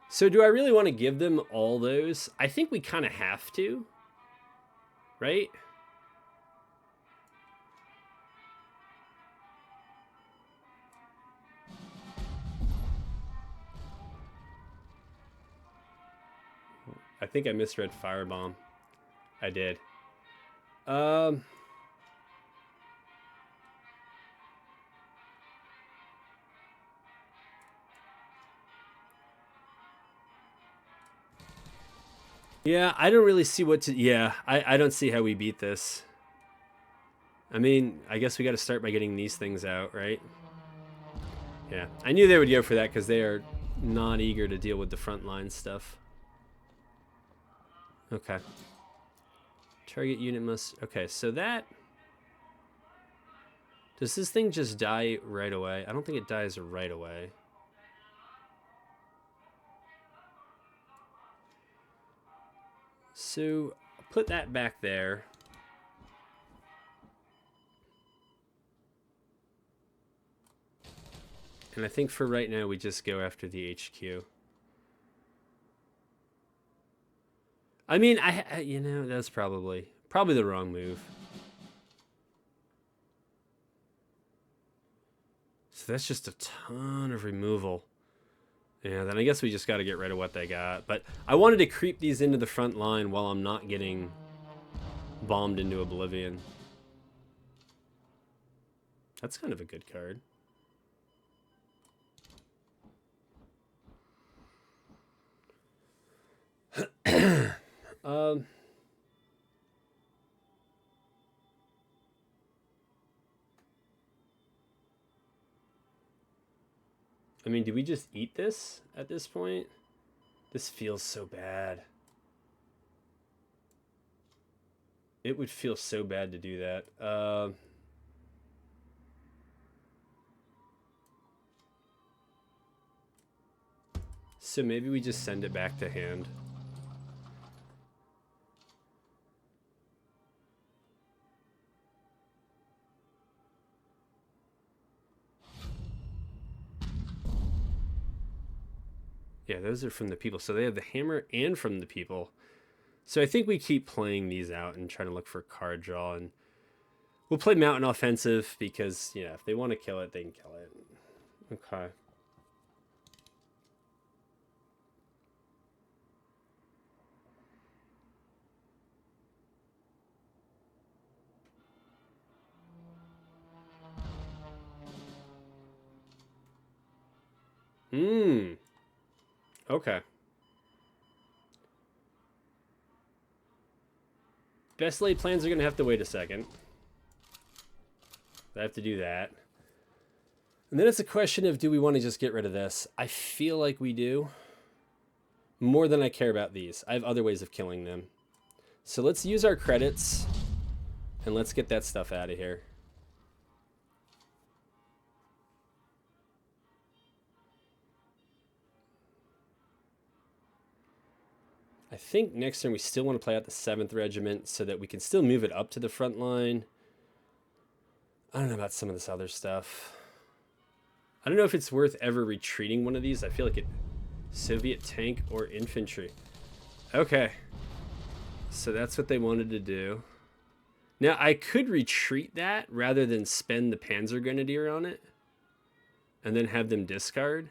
So do I really want to give them all those? I think we kind of have to, right? I think I misread Firebomb. I did. Yeah, I don't really see what to... Yeah, I don't see how we beat this. I mean, I guess we got to start by getting these things out, right? Yeah, I knew they would go for that because they are not eager to deal with the frontline stuff. Okay. Target unit must... Okay, so that... Does this thing just die right away? I don't think it dies right away. So, I'll put that back there. And I think for right now, we just go after the HQ. I mean, you know, that's probably the wrong move. So that's just a ton of removal. Yeah, then I guess we just got to get rid of what they got. But I wanted to creep these into the front line while I'm not getting bombed into oblivion. That's kind of a good card. I mean, do we just eat this at this point? This feels so bad. It would feel so bad to do that. So maybe we just send it back to hand. Yeah, those are from the people. So they have the hammer and from the people. So I think we keep playing these out and trying to look for card draw. And we'll play mountain offensive because, yeah, if they want to kill it, they can kill it. Okay. Okay. Best laid plans are going to have to wait a second. I have to do that. And then it's a question of, do we want to just get rid of this? I feel like we do. More than I care about these. I have other ways of killing them. So let's use our credits. And let's get that stuff out of here. I think next turn we still want to play out the 7th Regiment so that we can still move it up to the front line. I don't know about some of this other stuff. I don't know if it's worth ever retreating one of these. I feel like it... Soviet tank or infantry. Okay. So that's what they wanted to do. Now, I could retreat that rather than spend the Panzer Grenadier on it. And then have them discard.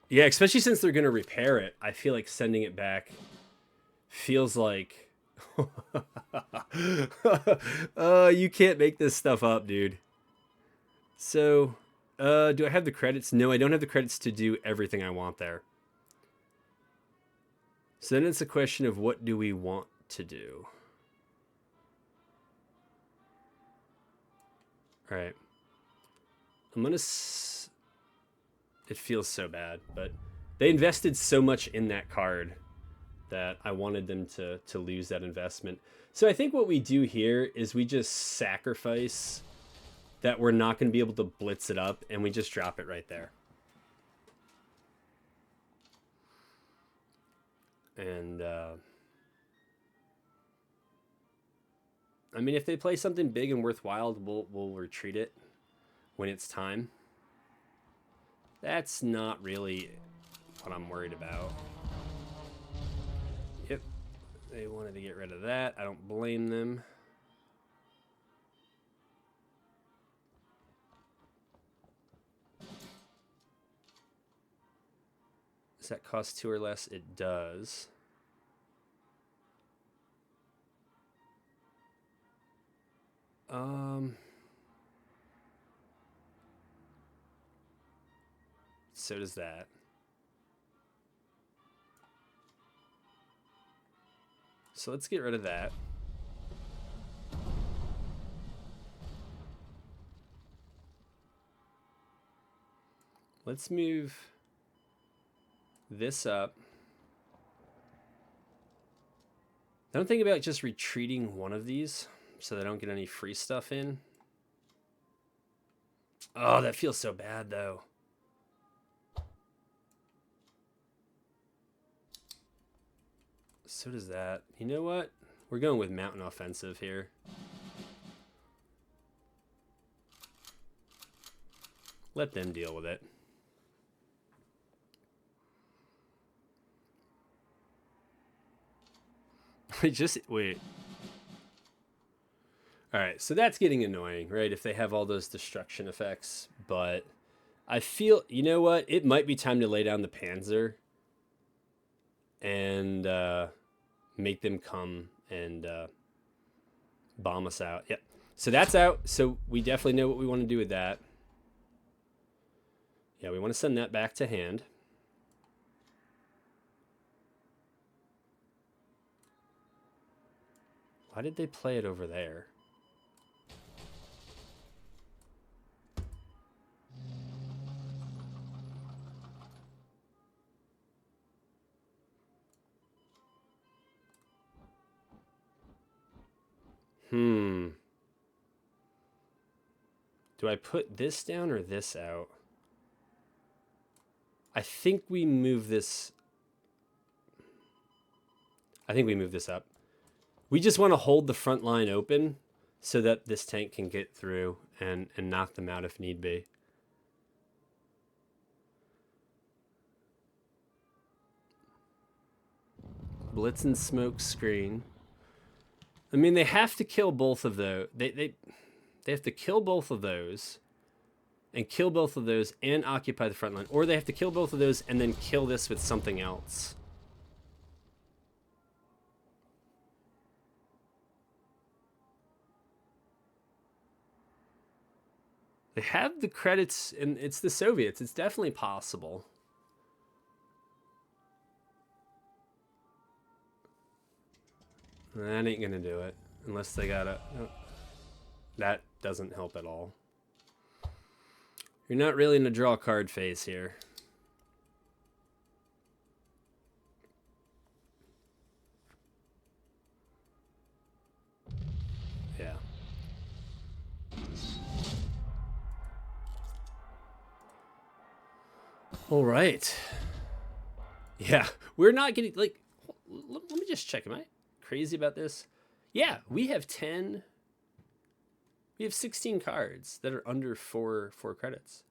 Yeah, especially since they're going to repair it. I feel like sending it back feels like... you can't make this stuff up, dude. So, do I have the credits? No, I don't have the credits to do everything I want there. So then it's a question of what do we want to do? All right. I'm going to... It feels so bad, but they invested so much in that card that I wanted them to lose that investment. So I think what we do here is we just sacrifice that we're not going to be able to blitz it up, and we just drop it right there. And, I mean, if they play something big and worthwhile, we'll retreat it when it's time. That's not really what I'm worried about. Yep. They wanted to get rid of that. I don't blame them. Does that cost 2 or less? It does. So does that. So let's get rid of that. Let's move this up. Don't think about just retreating one of these so they don't get any free stuff in. Oh, that feels so bad, though. So does that. You know what? We're going with mountain offensive here. Let them deal with it. Wait. Alright, so that's getting annoying, right? If they have all those destruction effects. But I feel, you know what? It might be time to lay down the Panzer. And make them come and bomb us out. Yep. So that's out. So we definitely know what we want to do with that. Yeah, we want to send that back to hand. Why did they play it over there? Do I put this down or this out? I think we move this. I think we move this up. We just want to hold the front line open so that this tank can get through and knock them out if need be. Blitz and smoke screen. I mean, they have to kill both of those. They have to kill both of those and kill both of those and occupy the front line. Or they have to kill both of those and then kill this with something else. They have the credits, and it's the Soviets. It's definitely possible. That ain't gonna do it. Unless they gotta... No. That doesn't help at all. You're not really in a draw card phase here. Yeah. All right. Yeah, we're not getting, like, let me just check. Am I crazy about this? Yeah, we have 10. We have 16 cards that are under four credits.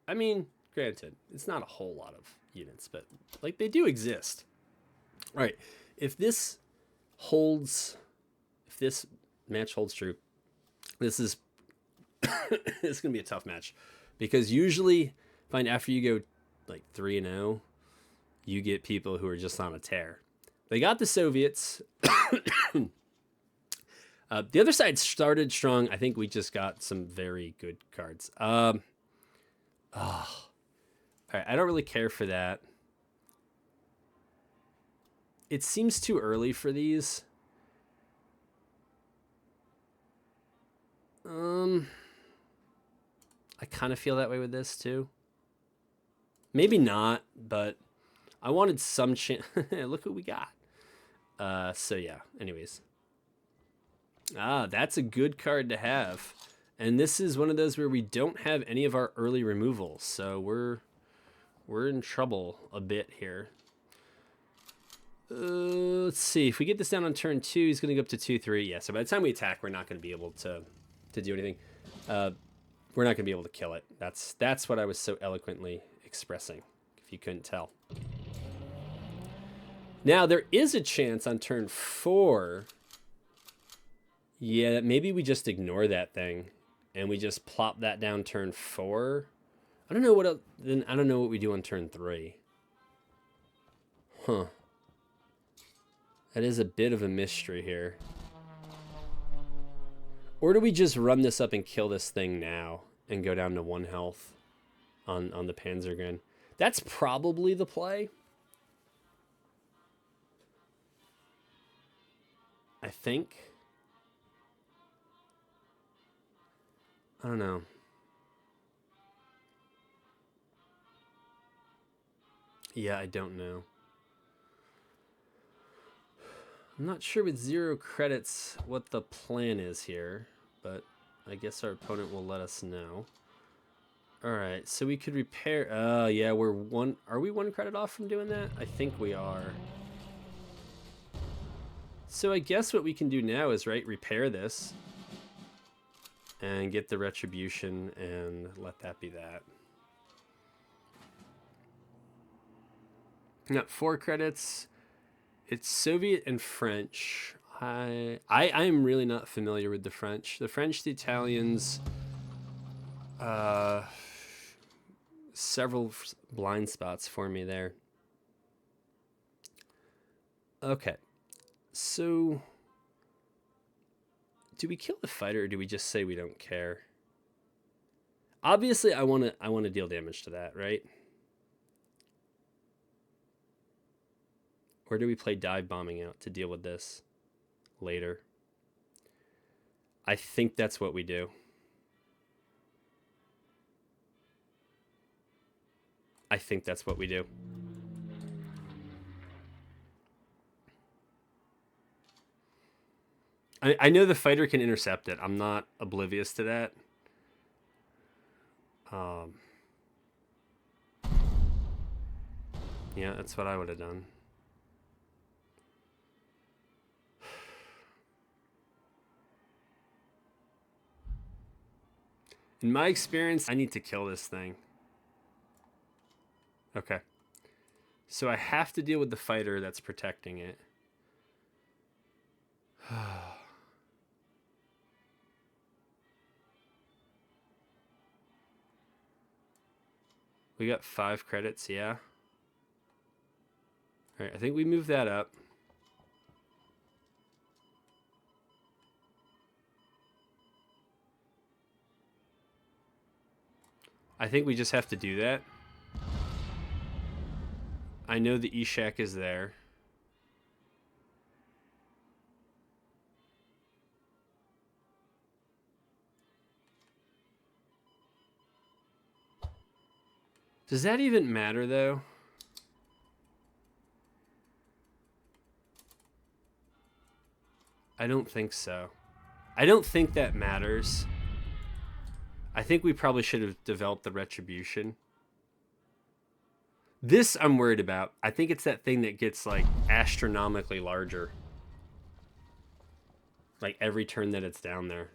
I mean, granted, it's not a whole lot of units, but, like, they do exist. All right, if this holds, if this match holds true, this is it's gonna be a tough match, because usually, find after you go like 3-0, you get people who are just on a tear. They got the Soviets. The other side started strong. I think we just got some very good cards. All right, I don't really care for that. It seems too early for these. I kind of feel that way with this too. Maybe not, but I wanted some chance. Look what we got. So yeah, anyways. That's a good card to have. And this is one of those where we don't have any of our early removals. So we're in trouble a bit here. Let's see. If we get this down on turn 2, he's going to go up to 2-3. Yeah, so by the time we attack, we're not going to be able to do anything. We're not going to be able to kill it. That's what I was so eloquently expressing, if you couldn't tell. Now, there is a chance on turn 4. Yeah, maybe we just ignore that thing and we just plop that down turn 4. I don't know what then I don't know what we do on turn 3. Huh. That is a bit of a mystery here. Or do we just run this up and kill this thing now and go down to 1 health on the Panzergren? That's probably the play. I think. I don't know. Yeah, I don't know. I'm not sure with 0 credits what the plan is here, but I guess our opponent will let us know. All right, so we could repair. Yeah, we're 1. Are we 1 credit off from doing that? I think we are. So I guess what we can do now is, right, repair this. and get the retribution and let that be that. Now, 4 credits. It's Soviet and French. I am really not familiar with the French. The French, the Italians, several blind spots for me there. Okay, so do we kill the fighter or do we just say we don't care? Obviously, I want to deal damage to that, right? Or do we play dive bombing out to deal with this later? I think that's what we do. I think that's what we do. I know the fighter can intercept it. I'm not oblivious to that. Yeah, that's what I would have done. In my experience, I need to kill this thing. Okay. So I have to deal with the fighter that's protecting it. We got 5 credits, yeah. All right, I think we move that up. I think we just have to do that. I know the Eshak is there. Does that even matter, though? I don't think so. I don't think that matters. I think we probably should have developed the retribution. This I'm worried about. I think it's that thing that gets, like, astronomically larger. Like, every turn that it's down there.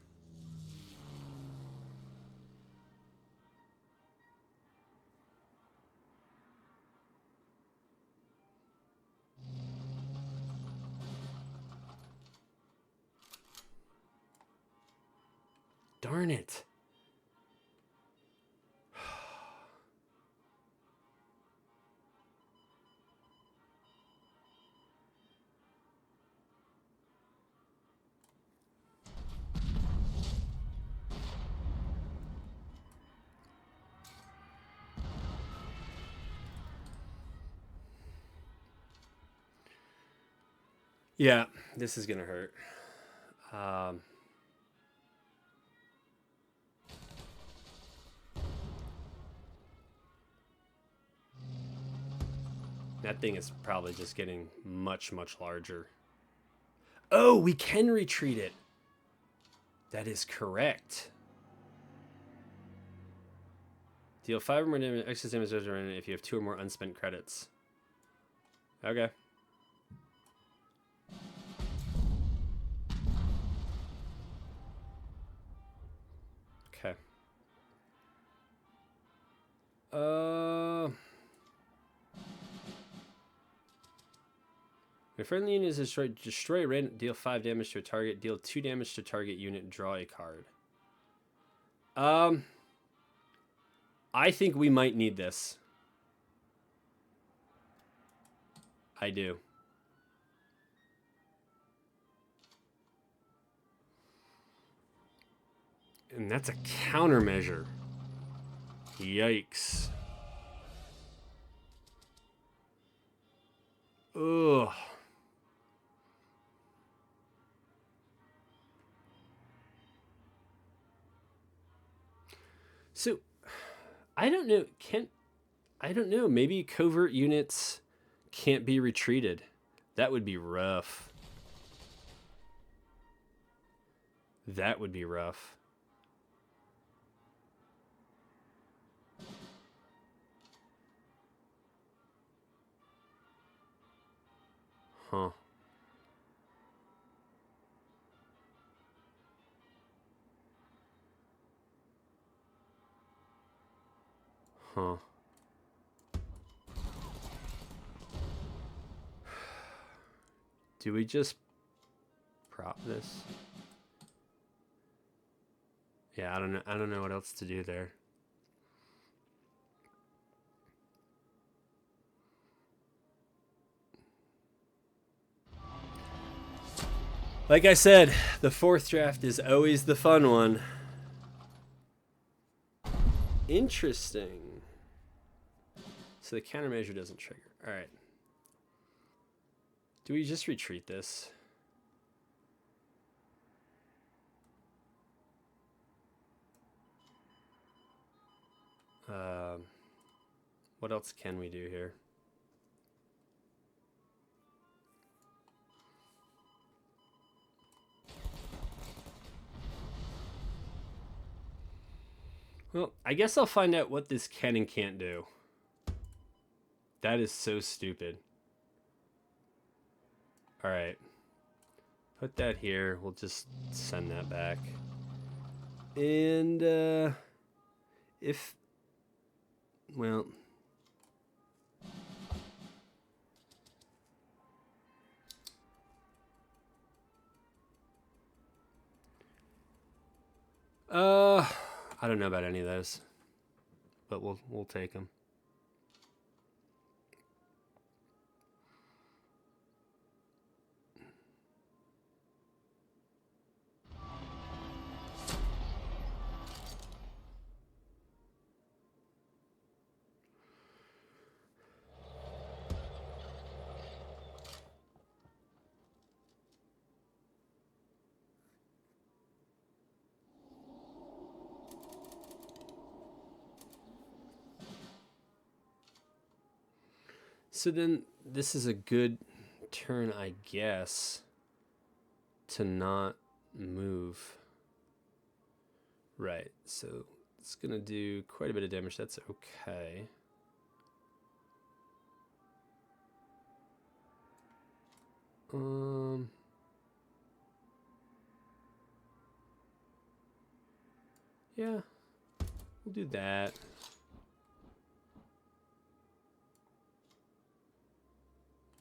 Darn it. Yeah, this is gonna hurt. That thing is probably just getting much, much larger. Oh, we can retreat it. That is correct. Deal 5 or more damage, excess damage if you have 2 or more unspent credits. Okay. Okay. If friendly unit is destroyed, destroy random, deal 5 damage to a target, deal 2 damage to target unit, draw a card. I think we might need this. I do. And that's a countermeasure. Yikes. Ugh. So, I don't know. I don't know. Maybe covert units can't be retreated. That would be rough. That would be rough. Huh. Huh. Do we just prop this? Yeah, I don't know. I don't know what else to do there. Like I said, the fourth draft is always the fun one. Interesting. So the countermeasure doesn't trigger. All right. Do we just retreat this? What else can we do here? Well, I guess I'll find out what this can and can't do. That is so stupid. All right. Put that here. We'll just send that back. And, if... Well... I don't know about any of those, but we'll take them. So then this is a good turn, I guess, to not move. Right, so it's going to do quite a bit of damage. That's okay. Yeah, we'll do that.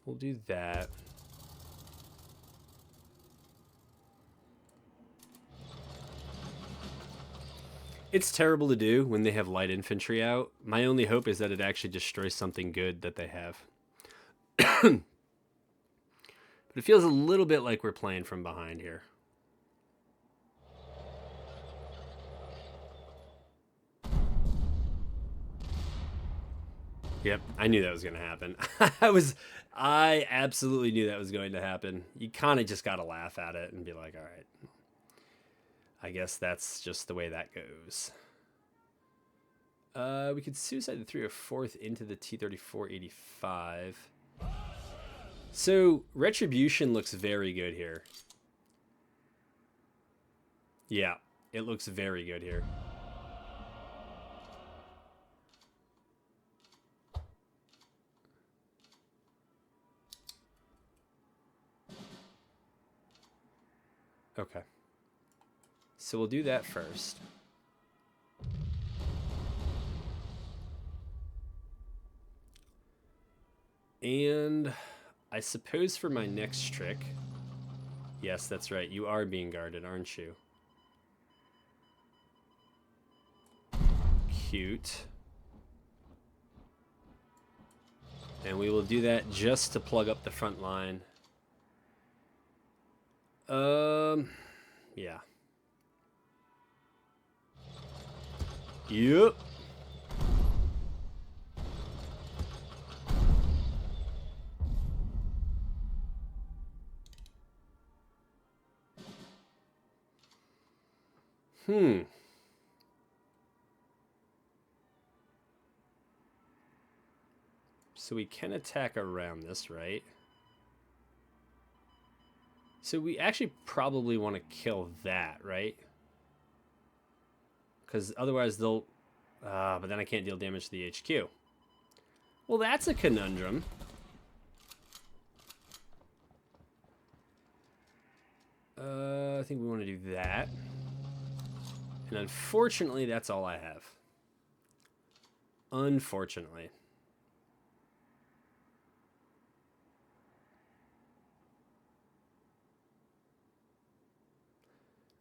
We'll do that. It's terrible to do when they have light infantry out. My only hope is that it actually destroys something good that they have. But it feels a little bit like we're playing from behind here. Yep, I knew that was going to happen. I absolutely knew that was going to happen. You kind of just got to laugh at it and be like, all right, I guess that's just the way that goes. We could suicide the 3 or 4th into the T-34-85. So Retribution looks very good here. Yeah, it looks very good here. Okay. So we'll do that first. And I suppose for my next trick... Yes, that's right. You are being guarded, aren't you? Cute. And we will do that just to plug up the front line. Yeah. Yep. So we can attack around this, right? So we actually probably want to kill that, right? Because otherwise they'll... but then I can't deal damage to the HQ. Well, that's a conundrum. I think we want to do that. And unfortunately, that's all I have. Unfortunately.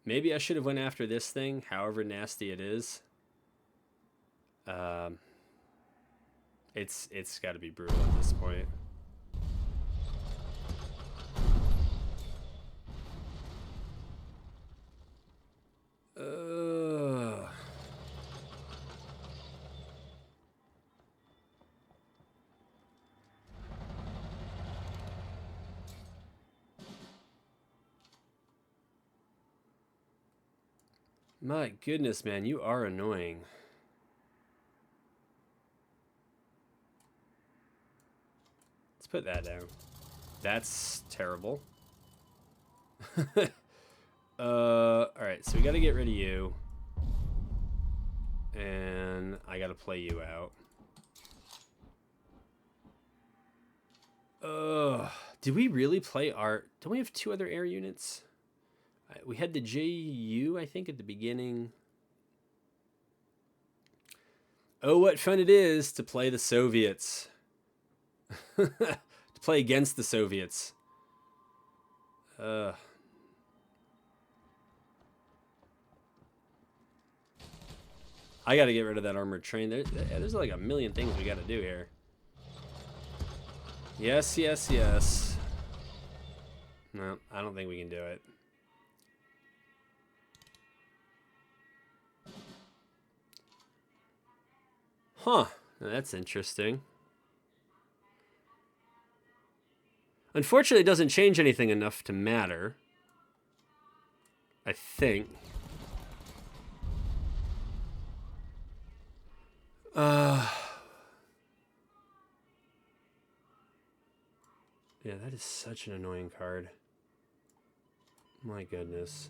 Maybe I should have went after this thing, however nasty it is. Um, it's got to be brutal at this point. My goodness, man, you are annoying. Let's put that down. That's terrible. Alright, so we gotta get rid of you. And I gotta play you out. Did we really play our... Don't we have 2 other air units? We had the JU, I think, at the beginning. Oh, what fun it is to play the Soviets. To play against the Soviets. I gotta get rid of that armored train. There's like a million things we gotta do here. Yes, yes, yes. No, I don't think we can do it. Huh, that's interesting. Unfortunately, it doesn't change anything enough to matter. I think. Yeah, that is such an annoying card. My goodness.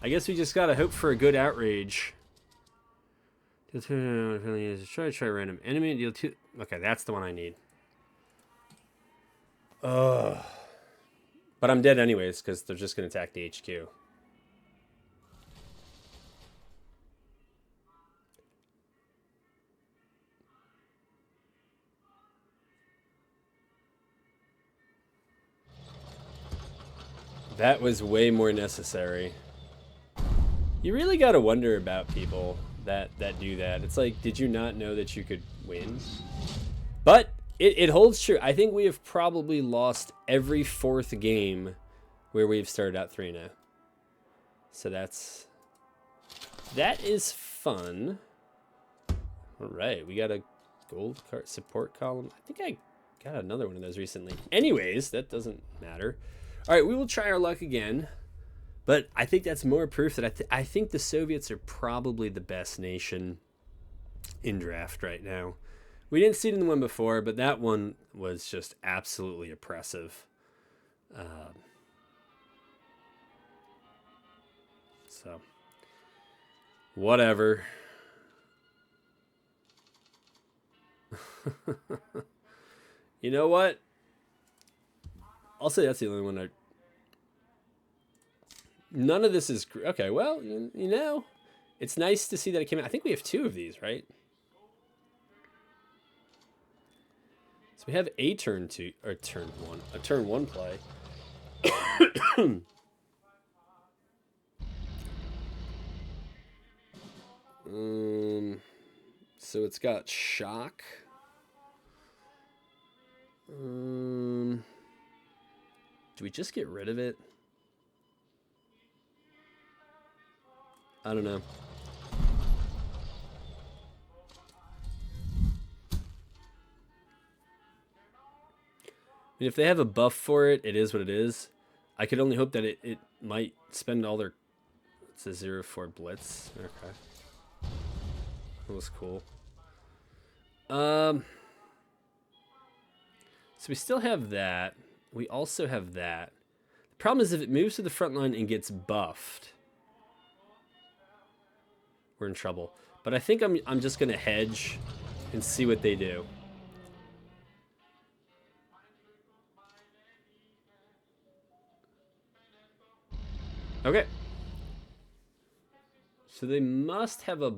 I guess we just gotta hope for a good outrage. Try random enemy. Deal 2. Okay, that's the one I need. But I'm dead anyways because they're just gonna attack the HQ. That was way more necessary. You really gotta wonder about people that do that. It's like, did you not know that you could win? But it holds true. I think we have probably lost every 4th game where we've started out 3-0. So that is fun. All right, we got a gold card support column. I think I got another one of those recently. Anyways, that doesn't matter. All right, we will try our luck again. But I think that's more proof that I think the Soviets are probably the best nation in draft right now. We didn't see it in the one before, but that one was just absolutely oppressive. So, whatever. You know what? I'll say that's the only one I... None of this is... Okay, well, you know, it's nice to see that it came out. I think we have 2 of these, right? So we have a turn 2, or turn 1, a turn 1 play. So it's got shock. Do we just get rid of it? I don't know. I mean, if they have a buff for it, it is what it is. I could only hope that it might spend all their... It's a 0-4 blitz. Okay. That was cool. So we still have that. We also have that. The problem is if it moves to the front line and gets buffed, we're in trouble. But I think I'm just gonna hedge and see what they do. Okay. So they must have a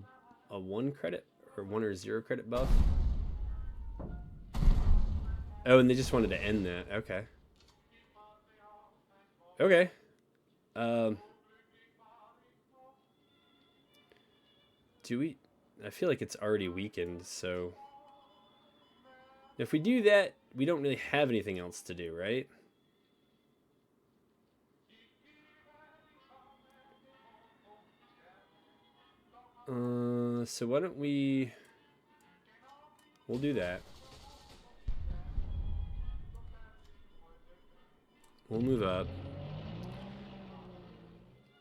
1 credit or 1 or 0 credit buff. Oh, and they just wanted to end that. Okay. Okay. Do we... I feel like it's already weakened, so... If we do that, we don't really have anything else to do, right? So why don't we... We'll do that. We'll move up.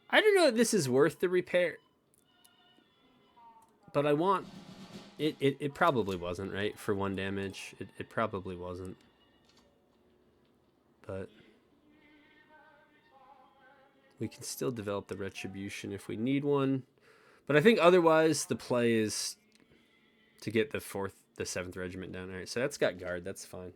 I don't know if this is worth the repair. But I want... It probably wasn't, right? For 1 damage. It probably wasn't. But... we can still develop the Retribution if we need one. But I think otherwise the play is to get the 7th Regiment down. Alright, so that's got guard. That's fine.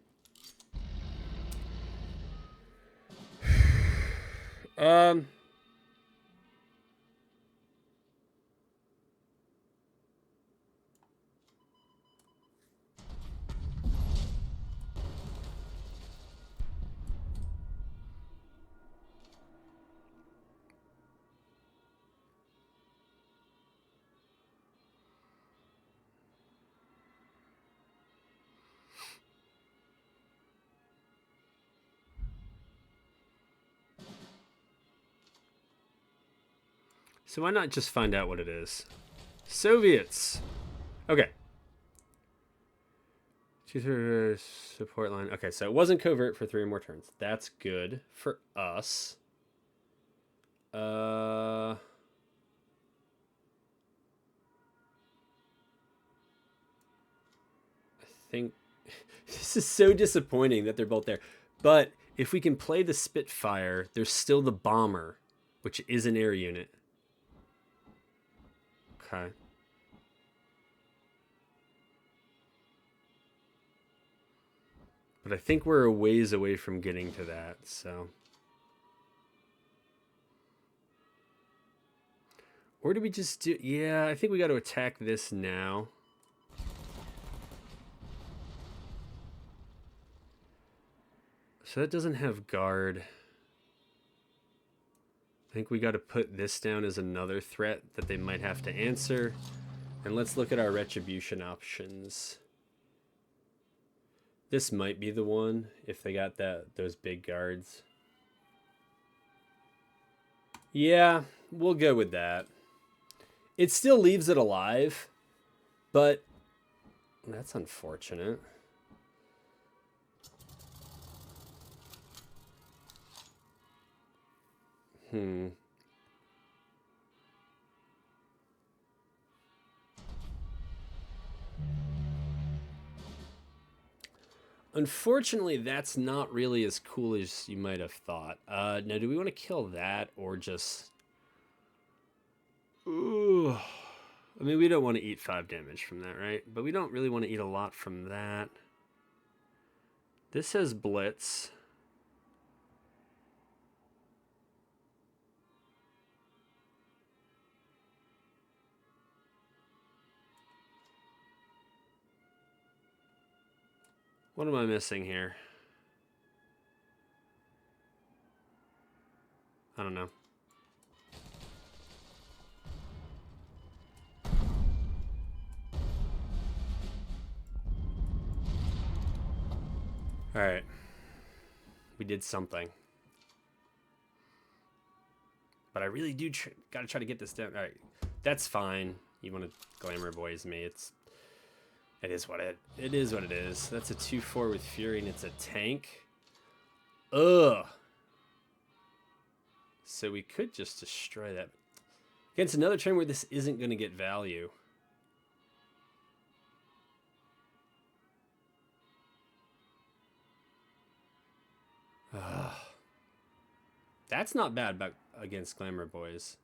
So why not just find out what it is? Soviets. Okay. Support line. Okay, so it wasn't covert for 3 or more turns. That's good for us. I think this is so disappointing that they're both there. But if we can play the Spitfire, there's still the Bomber, which is an air unit. Okay. But I think we're a ways away from getting to that, so... Or do we just do... Yeah, I think we got to attack this now. So that doesn't have guard. I think we got to put this down as another threat that they might have to answer. And let's look at our retribution options. This might be the one if they got those big guards. Yeah, we'll go with that. It still leaves it alive, but that's unfortunate. Unfortunately, that's not really as cool as you might have thought. Now, do we want to kill that or just... Ooh. I mean, we don't want to eat 5 damage from that, right? But we don't really want to eat a lot from that. This has Blitz. What am I missing here? I don't know. All right. We did something. But I really do got to try to get this down. All right. That's fine. You want to glamour boys me. It is what it is. That's a 2/4 with Fury and it's a tank. Ugh. So we could just destroy that. Against another turn where this isn't going to get value. Ugh. That's not bad against Glamour Boys.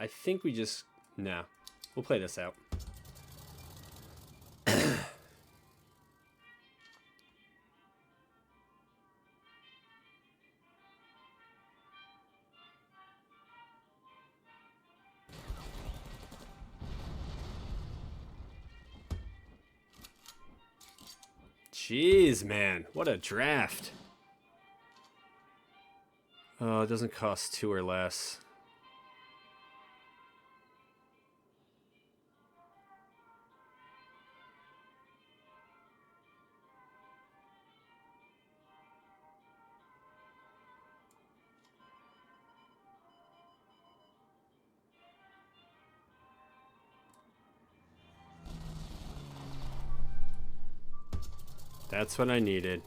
I think we just... No. We'll play this out. Jeez, man. What a draft. Oh, it doesn't cost 2 or less. That's what I needed.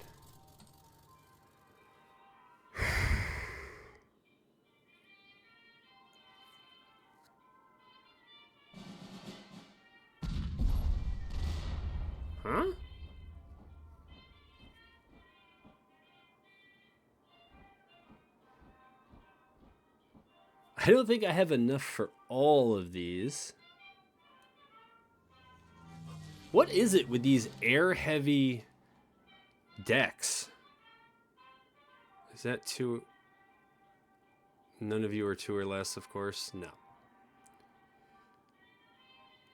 Huh? I don't think I have enough for all of these. What is it with these air-heavy decks? Is that 2? None of you are 2 or less, of course. No.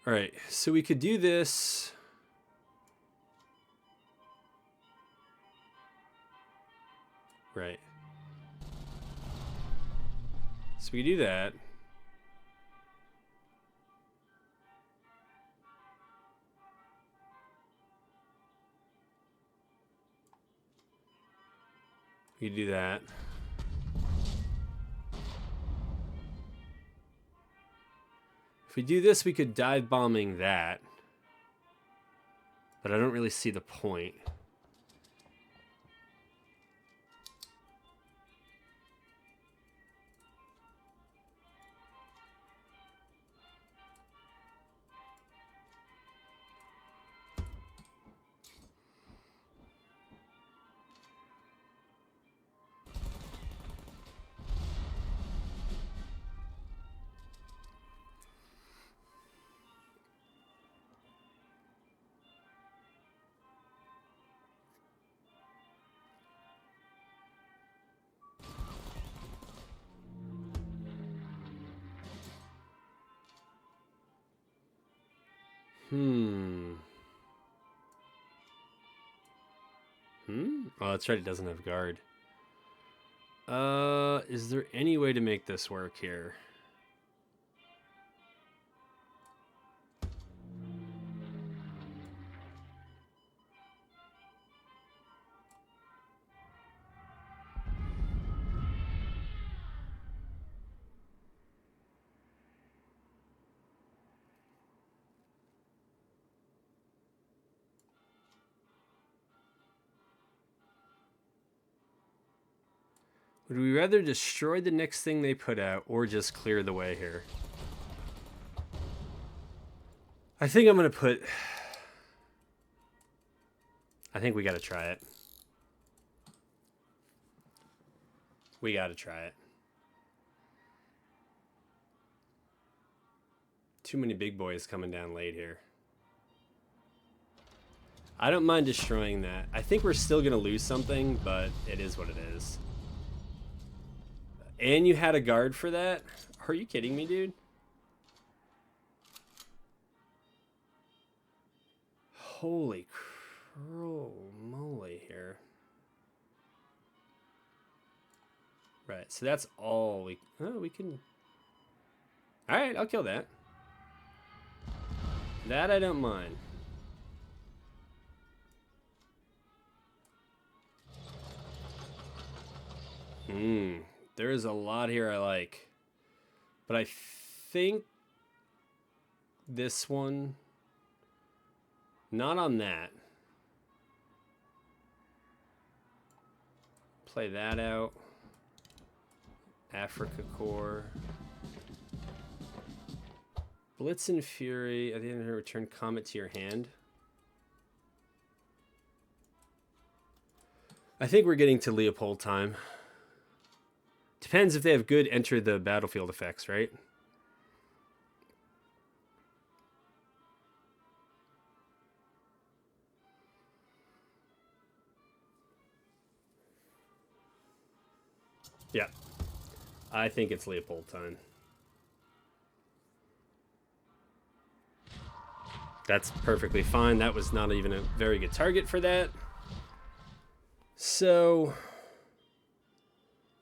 All right, so we could do this. Right. So we do that. We do that. If we do this, we could dive bombing that. But I don't really see the point. Oh, that's right, it doesn't have guard. Is there any way to make this work here? Would we rather destroy the next thing they put out or just clear the way here? I think I'm going to put... I think we got to try it. We got to try it. Too many big boys coming down late here. I don't mind destroying that. I think we're still going to lose something, but it is what it is. And you had a guard for that? Are you kidding me, dude? Holy moly here. Right, so that's all we... Oh, we can... Alright, I'll kill that. That I don't mind. There is a lot here I like. But I think this one... Not on that. Play that out. Africa Core. Blitz and Fury. At the end of the return Comet to your hand. I think we're getting to Leopold time. Depends if they have good enter the battlefield effects, right? Yeah. I think it's Leopold time. That's perfectly fine. That was not even a very good target for that. So,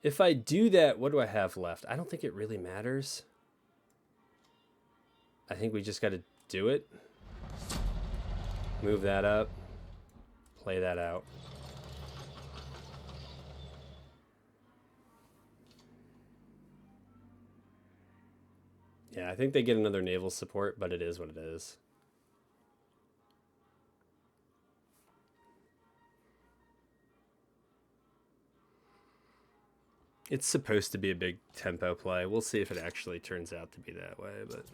if I do that, what do I have left? I don't think it really matters. I think we just got to do it. Move that up. Play that out. Yeah, I think they get another naval support, but it is what it is. It's supposed to be a big tempo play. We'll see if it actually turns out to be that way, but...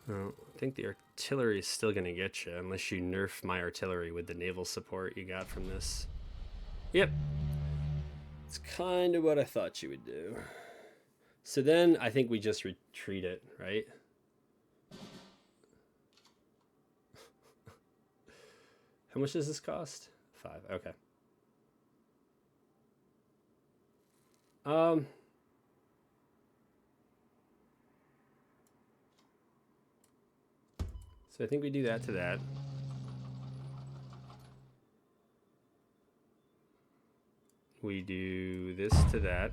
I think the artillery is still going to get you, unless you nerf my artillery with the naval support you got from this. Yep. It's kind of what I thought you would do. So then I think we just retreat it, right? How much does this cost? 5. Okay. So I think we do that to that. We do this to that.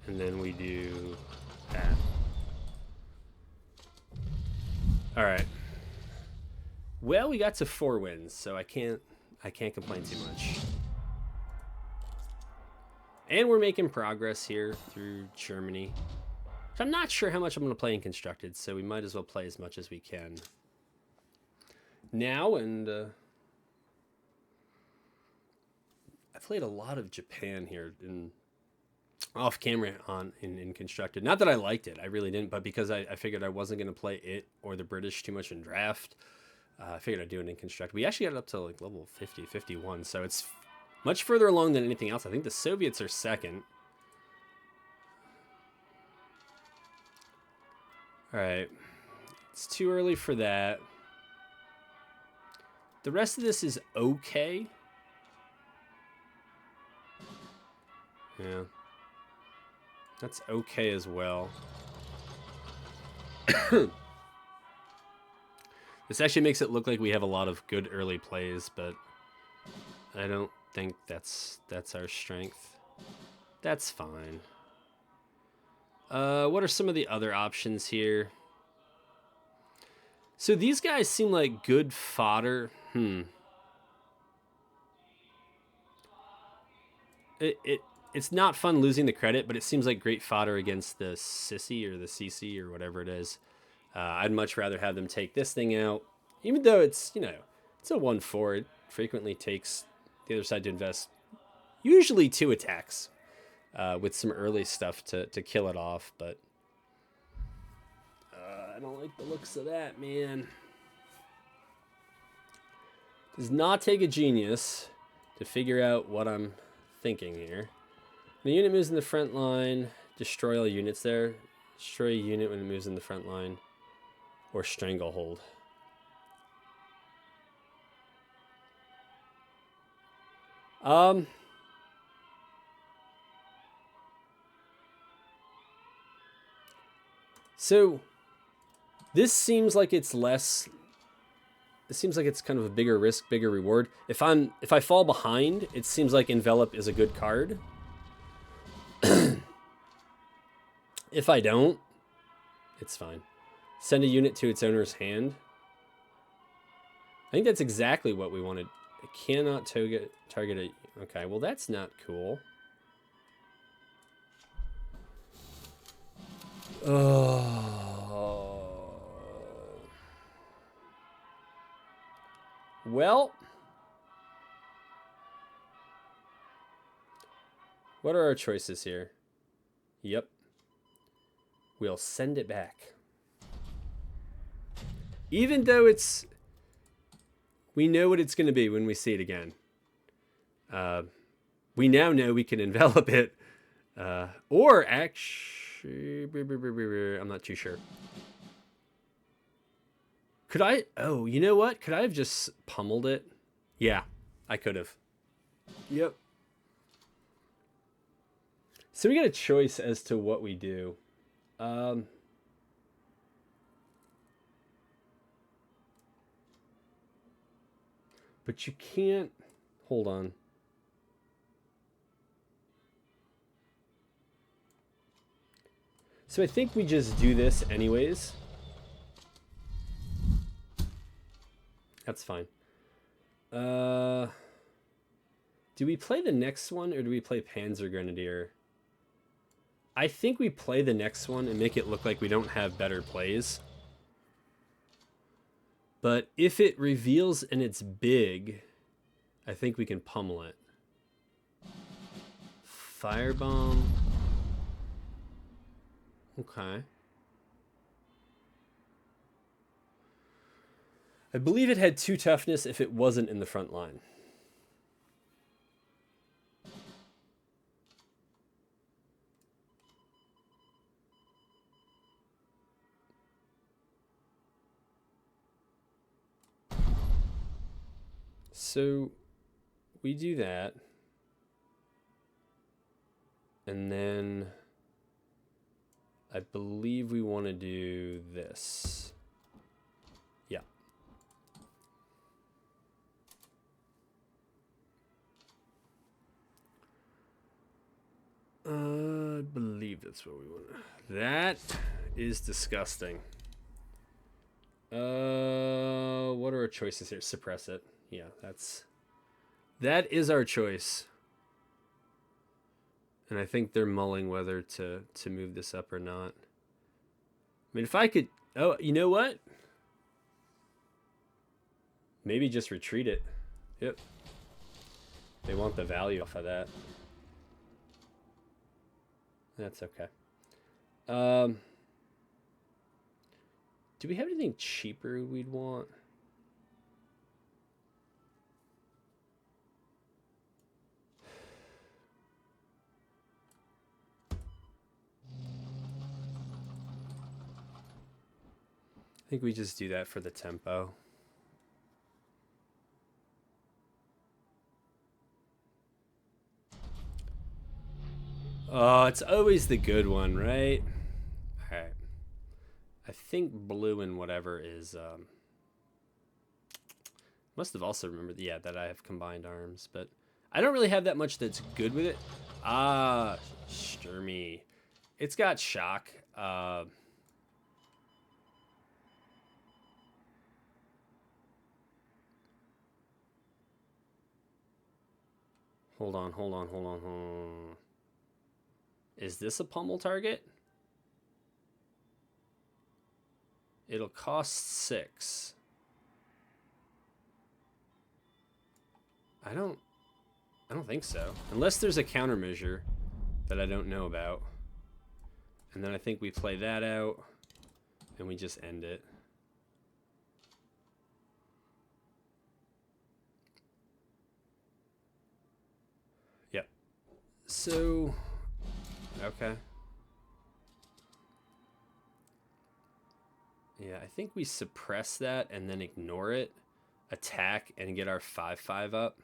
And then we do that. All right. Well, we got to 4 wins, so I can't complain too much. And we're making progress here through Germany. I'm not sure how much I'm going to play in Constructed, so we might as well play as much as we can now. And I played a lot of Japan here in off camera in Constructed. Not that I liked it, I really didn't, but because I figured I wasn't going to play it or the British too much in draft, I figured I'd do it in Constructed. We actually got it up to like level 50, 51, so it's much further along than anything else. I think the Soviets are second. All right, it's too early for that. The rest of this is okay. Yeah, that's okay as well. This actually makes it look like we have a lot of good early plays, but I don't think that's our strength. That's fine. What are some of the other options here? So these guys seem like good fodder. It's not fun losing the credit, but it seems like great fodder against the Sissy or the CC or whatever it is. I'd much rather have them take this thing out, even though it's, you know, it's a 1-4. It frequently takes the other side to invest usually 2 attacks with some early stuff to kill it off, but I don't like the looks of that, man. Does not take a genius to figure out what I'm thinking here. The unit moves in the front line, destroy all units there. Destroy a unit when it moves in the front line. Or stranglehold. So this seems like it's less. It seems like it's kind of a bigger risk, bigger reward. If I fall behind, it seems like Envelop is a good card. If I don't, it's fine. Send a unit to its owner's hand. I think that's exactly what we wanted. It cannot target a... Okay, well that's not cool. Oh. Well. What are our choices here? Yep. We'll send it back. Even though it's... We know what it's going to be when we see it again. We now know we can envelop it. Or actually... I'm not too sure. Could I... Oh, you know what? Could I have just pummeled it? Yeah, I could have. Yep. So we got a choice as to what we do. But you can't... Hold on. So I think we just do this anyways. That's fine. Do we play the next one or do we play Panzer Grenadier? I think we play the next one and make it look like we don't have better plays. But if it reveals and it's big, I think we can pummel it. Firebomb. Okay. I believe it had 2 toughness if it wasn't in the front line. So we do that. And then I believe we want to do this. Yeah. I believe that's what we want. That is disgusting. What are our choices here? Suppress it. Yeah, that is our choice. And I think they're mulling whether to move this up or not. I mean, if I could... Oh, you know what? Maybe just retreat it. Yep. They want the value off of that. That's okay. Do we have anything cheaper we'd want? I think we just do that for the tempo. Oh, it's always the good one, right? All right. I think blue and whatever is... must have also remembered, yeah, that I have combined arms, but I don't really have that much that's good with it. Ah, Sturmy. It's got shock. Hold on. Is this a pummel target? It'll cost 6. I don't think so. Unless there's a countermeasure that I don't know about. And then I think we play that out and we just end it. Yep. So, okay. Yeah, I think we suppress that and then ignore it, attack, and get our 5/5 up.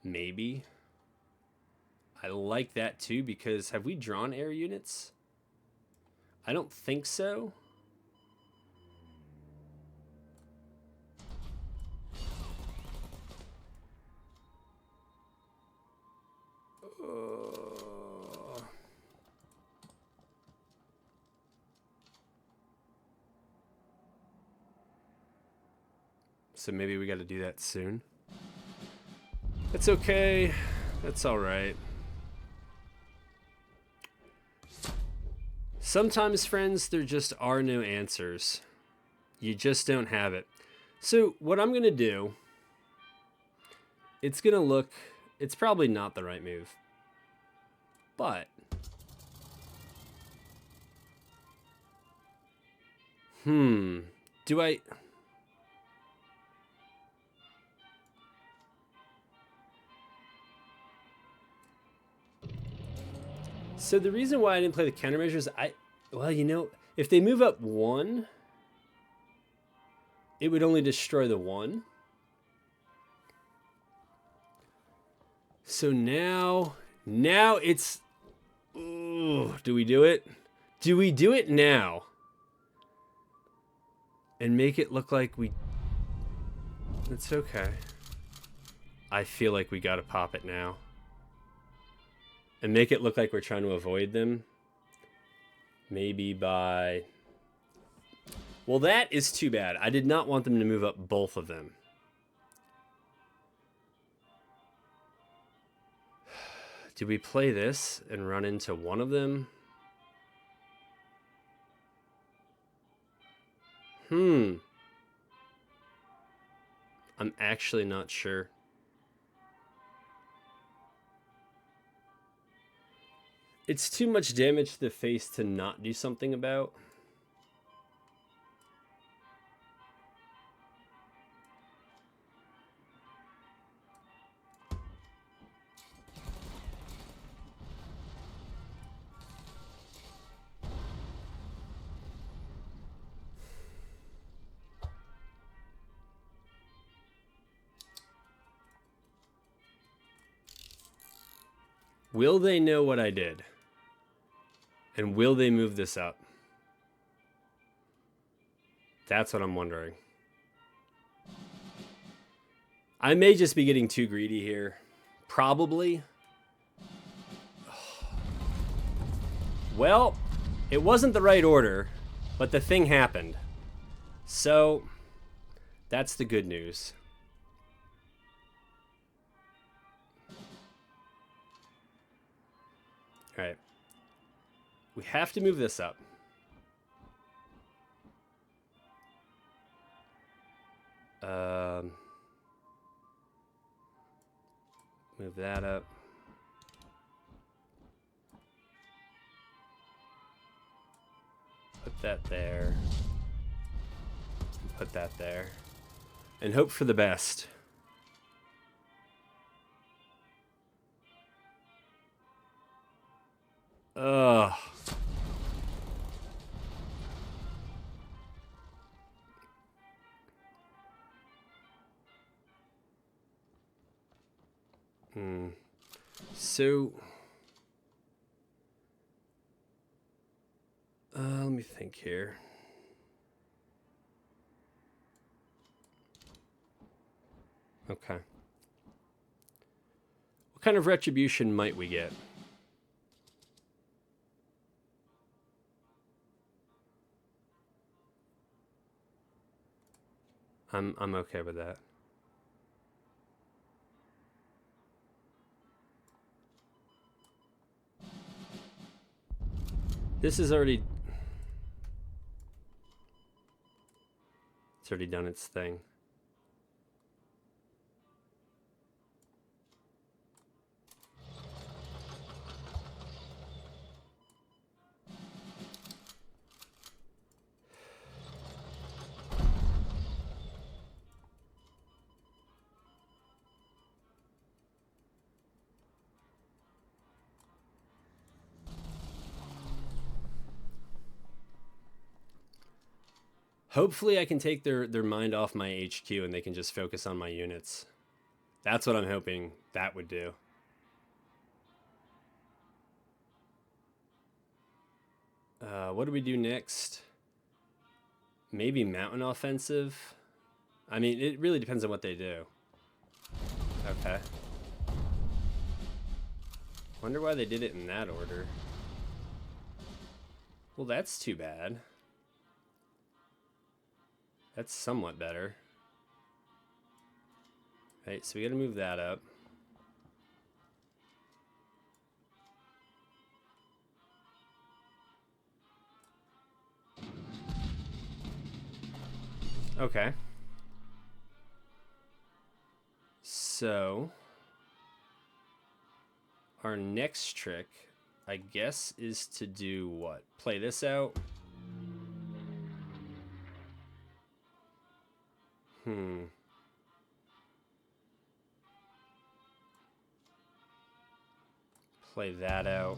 Maybe. I like that too because have we drawn air units? I don't think so. So maybe we got to do that soon. That's okay. That's all right. Sometimes, friends, there just are no answers. You just don't have it. So what I'm going to do, it's going to look, it's probably not the right move. But do I... So the reason why I didn't play the countermeasures, well, you know, if they move up 1, it would only destroy the 1. So now it's... Ooh, do we do it? Do we do it now? And make it look like we... It's okay. I feel like we gotta pop it now. And make it look like we're trying to avoid them. Maybe by... Well, that is too bad. I did not want them to move up both of them. Do we play this and run into one of them? I'm actually not sure. It's too much damage to the face to not do something about. Will they know what I did? And will they move this up? That's what I'm wondering. I may just be getting too greedy here. Probably. Well, it wasn't the right order, but the thing happened. So, that's the good news. All right. We have to move this up. Move that up. Put that there. Put that there. And hope for the best. Ugh. So, let me think here. Okay. What kind of retribution might we get? I'm okay with that. This is already... It's already done its thing. Hopefully I can take their mind off my HQ and they can just focus on my units. That's what I'm hoping that would do. What do we do next? Maybe mountain offensive? I mean, it really depends on what they do. Okay. Wonder why they did it in that order. Well, that's too bad. That's somewhat better. Right, so we gotta move that up. Okay. So, our next trick, I guess, is to do what? Play this out? Play that out.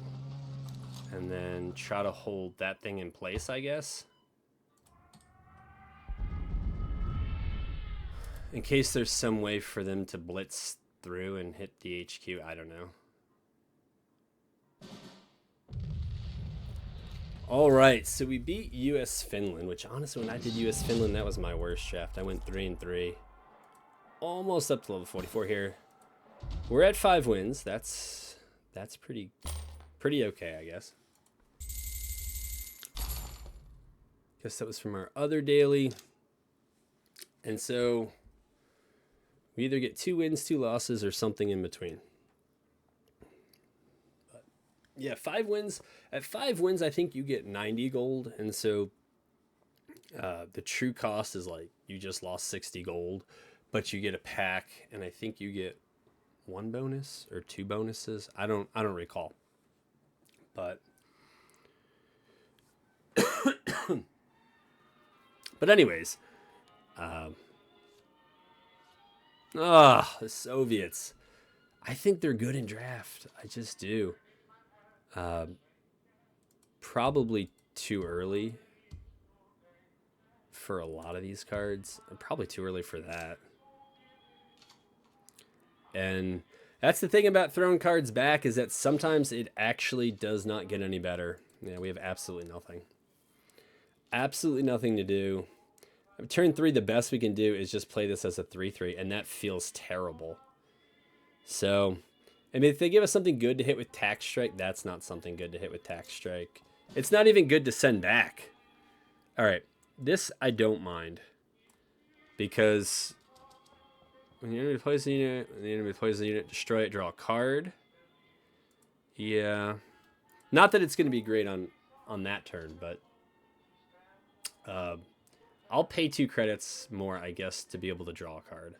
And then try to hold that thing in place, I guess. In case there's some way for them to blitz through and hit the HQ. I don't know. All right, so we beat U.S. Finland, which honestly, when I did U.S. Finland, that was my worst draft. I went 3-3, almost up to level 44 here. We're at 5 wins. That's pretty okay, I guess. Guess that was from our other daily, and so we either get 2 wins, 2 losses, or something in between. Yeah, 5 wins. At 5 wins, I think you get 90 gold, and so the true cost is like you just lost 60 gold, but you get a pack, and I think you get 1 bonus or 2 bonuses. I don't recall, but but anyways, the Soviets. I think they're good in draft. I just do. Probably too early for a lot of these cards. Probably too early for that. And that's the thing about throwing cards back, is that sometimes it actually does not get any better. Yeah, we have absolutely nothing. Absolutely nothing to do. Turn 3, the best we can do is just play this as a 3-3, and that feels terrible. So, I mean, if they give us something good to hit with Tax Strike, that's not something good to hit with Tax Strike. It's not even good to send back. All right, this I don't mind, because when the enemy plays the unit, destroy it, draw a card. Yeah, not that it's going to be great on that turn, but I'll pay 2 credits more, I guess, to be able to draw a card.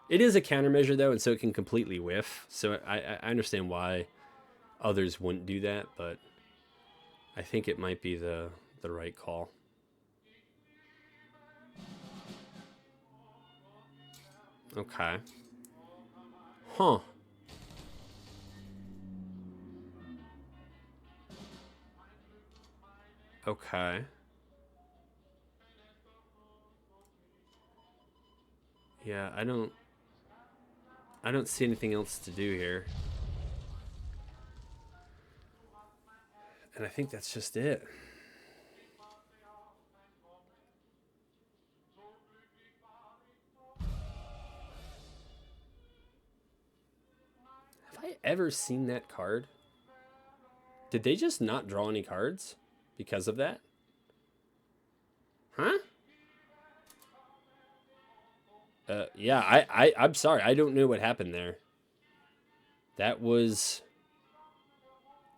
It is a countermeasure, though, and so it can completely whiff. So I understand why others wouldn't do that, but I think it might be the right call. Okay. Huh. Okay. Yeah, I don't see anything else to do here. And I think that's just it. Have I ever seen that card? Did they just not draw any cards because of that? Huh? Yeah, I'm sorry. I don't know what happened there. That was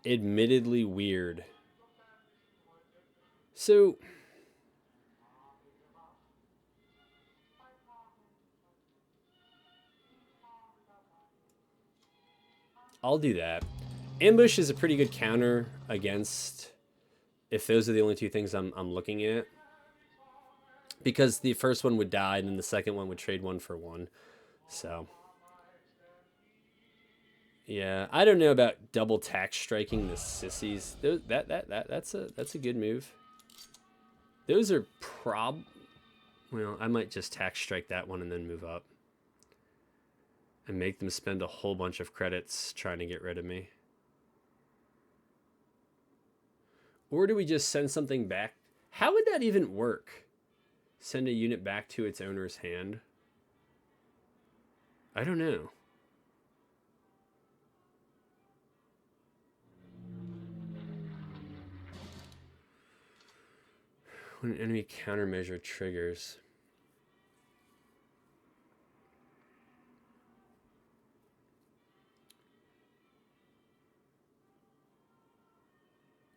admittedly weird. So I'll do that. Ambush is a pretty good counter against, if those are the only 2 things I'm looking at, because the first one would die and then the second one would trade 1 for 1. So yeah, I don't know about double tax striking the sissies. That's a good move. Those are well, I might just tax strike that one and then move up and make them spend a whole bunch of credits trying to get rid of me. Or do we just send something back? How would that even work? Send a unit back to its owner's hand? I don't know. When an enemy countermeasure triggers.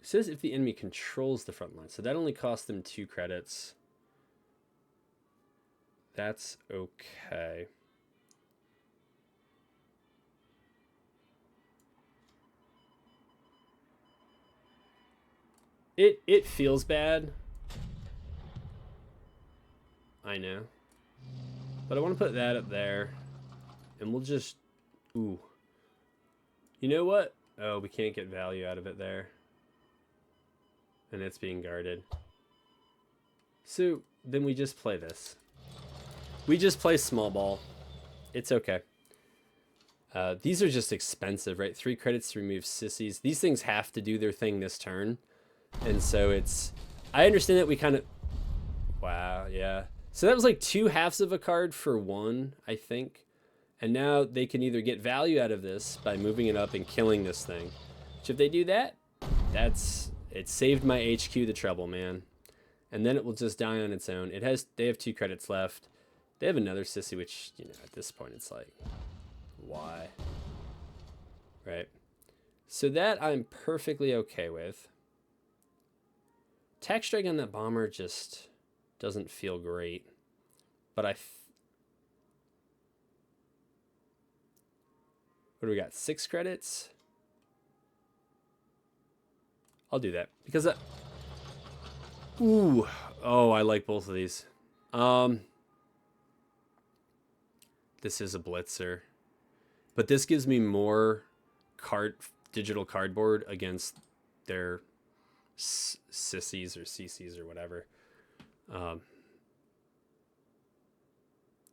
It says if the enemy controls the front line, so that only costs them 2 credits. That's okay. It feels bad. I know. But I want to put that up there. And we'll just... Ooh. You know what? Oh, we can't get value out of it there. And it's being guarded. So, then we just play this. We just play small ball. It's okay. These are just expensive, right? 3 credits to remove sissies. These things have to do their thing this turn. And so it's... I understand that we kind of... Wow, yeah. So that was like 2 halves of a card for 1, I think. And now they can either get value out of this by moving it up and killing this thing. Which if they do that, that's... It saved my HQ the trouble, man. And then it will just die on its own. They have 2 credits left. They have another sissy, which, you know, at this point it's like... Why? Right. So that I'm perfectly okay with. Tax strike on that bomber just doesn't feel great. But what do we got? 6 credits? I'll do that. Because ooh. Oh, I like both of these. This is a blitzer. But this gives me more digital cardboard against their sissies or CCs or whatever.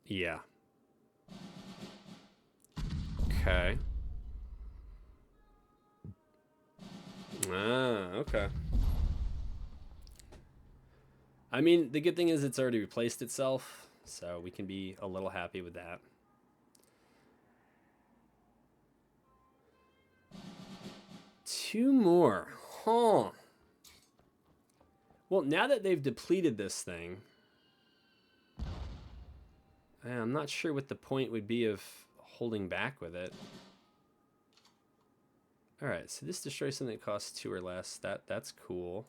Yeah. Okay. Okay. I mean, the good thing is it's already replaced itself, so we can be a little happy with that. Two more. Huh. Well, now that they've depleted this thing, I'm not sure what the point would be of holding back with it. All right, so this destroys something that costs 2 or less. That's cool.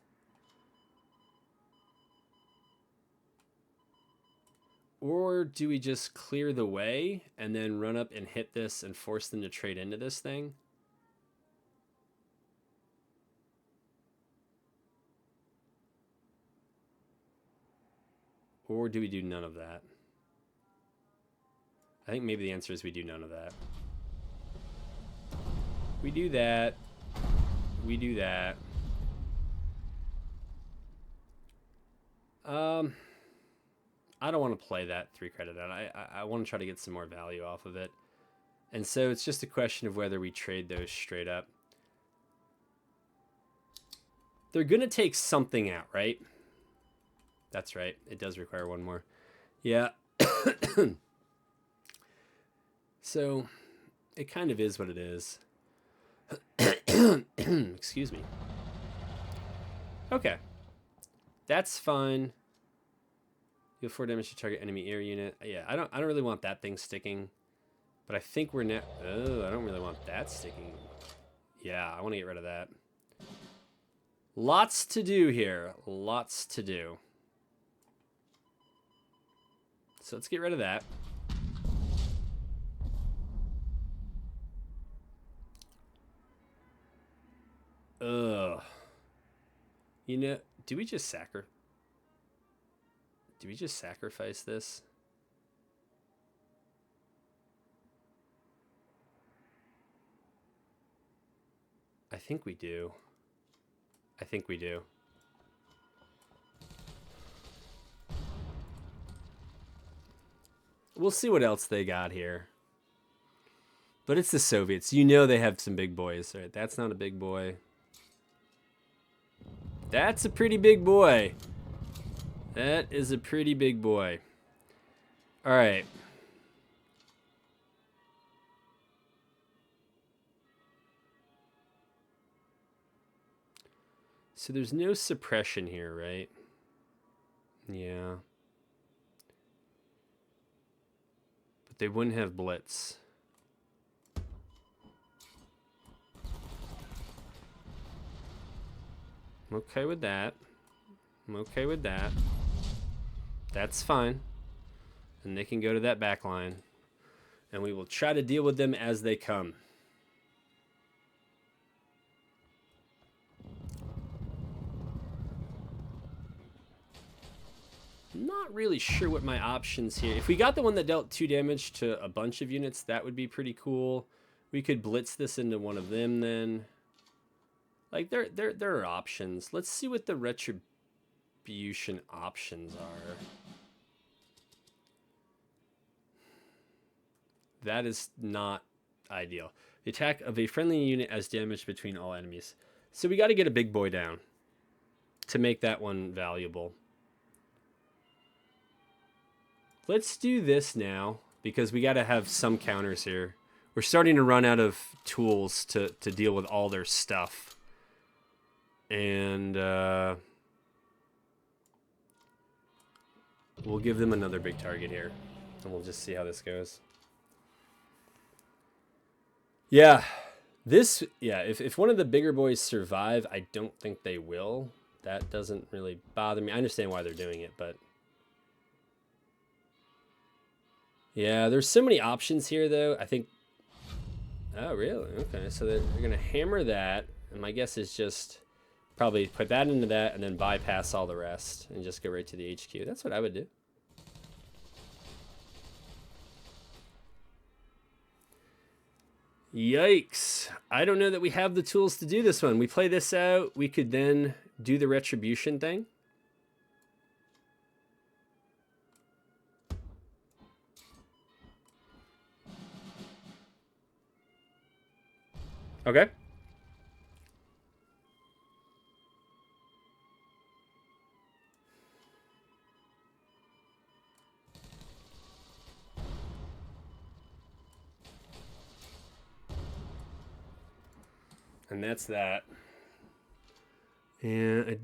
Or do we just clear the way and then run up and hit this and force them to trade into this thing? Or do we do none of that? I think maybe the answer is we do none of that. We do that. We do that. I don't want to play that 3 credit out. I want to try to get some more value off of it. And so it's just a question of whether we trade those straight up. They're going to take something out, right? That's right. It does require 1 more. Yeah. So it kind of is what it is. Excuse me. Okay. That's fine. You'll 4 damage to target enemy air unit. Yeah, I don't really want that thing sticking. But I think we're now... Oh, I don't really want that sticking. Yeah, I want to get rid of that. Lots to do here. Lots to do. So let's get rid of that. Ugh. You know, do we just sacrifice this? I think we do. I think we do. We'll see what else they got here. But it's the Soviets. You know they have some big boys, right? That's not a big boy. That's a pretty big boy. That is a pretty big boy. All right. So there's no suppression here, right? Yeah. But they wouldn't have blitz. I'm okay with that. I'm okay with that. That's fine. And they can go to that back line. And we will try to deal with them as they come. Not really sure what my options here. If we got the one that dealt 2 damage to a bunch of units, that would be pretty cool. We could blitz this into one of them then. Like, there are options. Let's see what the retribution options are. That is not ideal. The attack of a friendly unit as damage between all enemies. So we got to get a big boy down to make that one valuable. Let's do this now because we got to have some counters here. We're starting to run out of tools to deal with all their stuff. And we'll give them another big target here. And we'll just see how this goes. Yeah. If one of the bigger boys survive, I don't think they will. That doesn't really bother me. I understand why they're doing it, but... Yeah, there's so many options here, though. I think... Oh, really? Okay, so they're going to hammer that. And my guess is just probably put that into that and then bypass all the rest and just go right to the HQ. That's what I would do. Yikes. I don't know that we have the tools to do this one. We play this out. We could then do the retribution thing. Okay. And that's that. And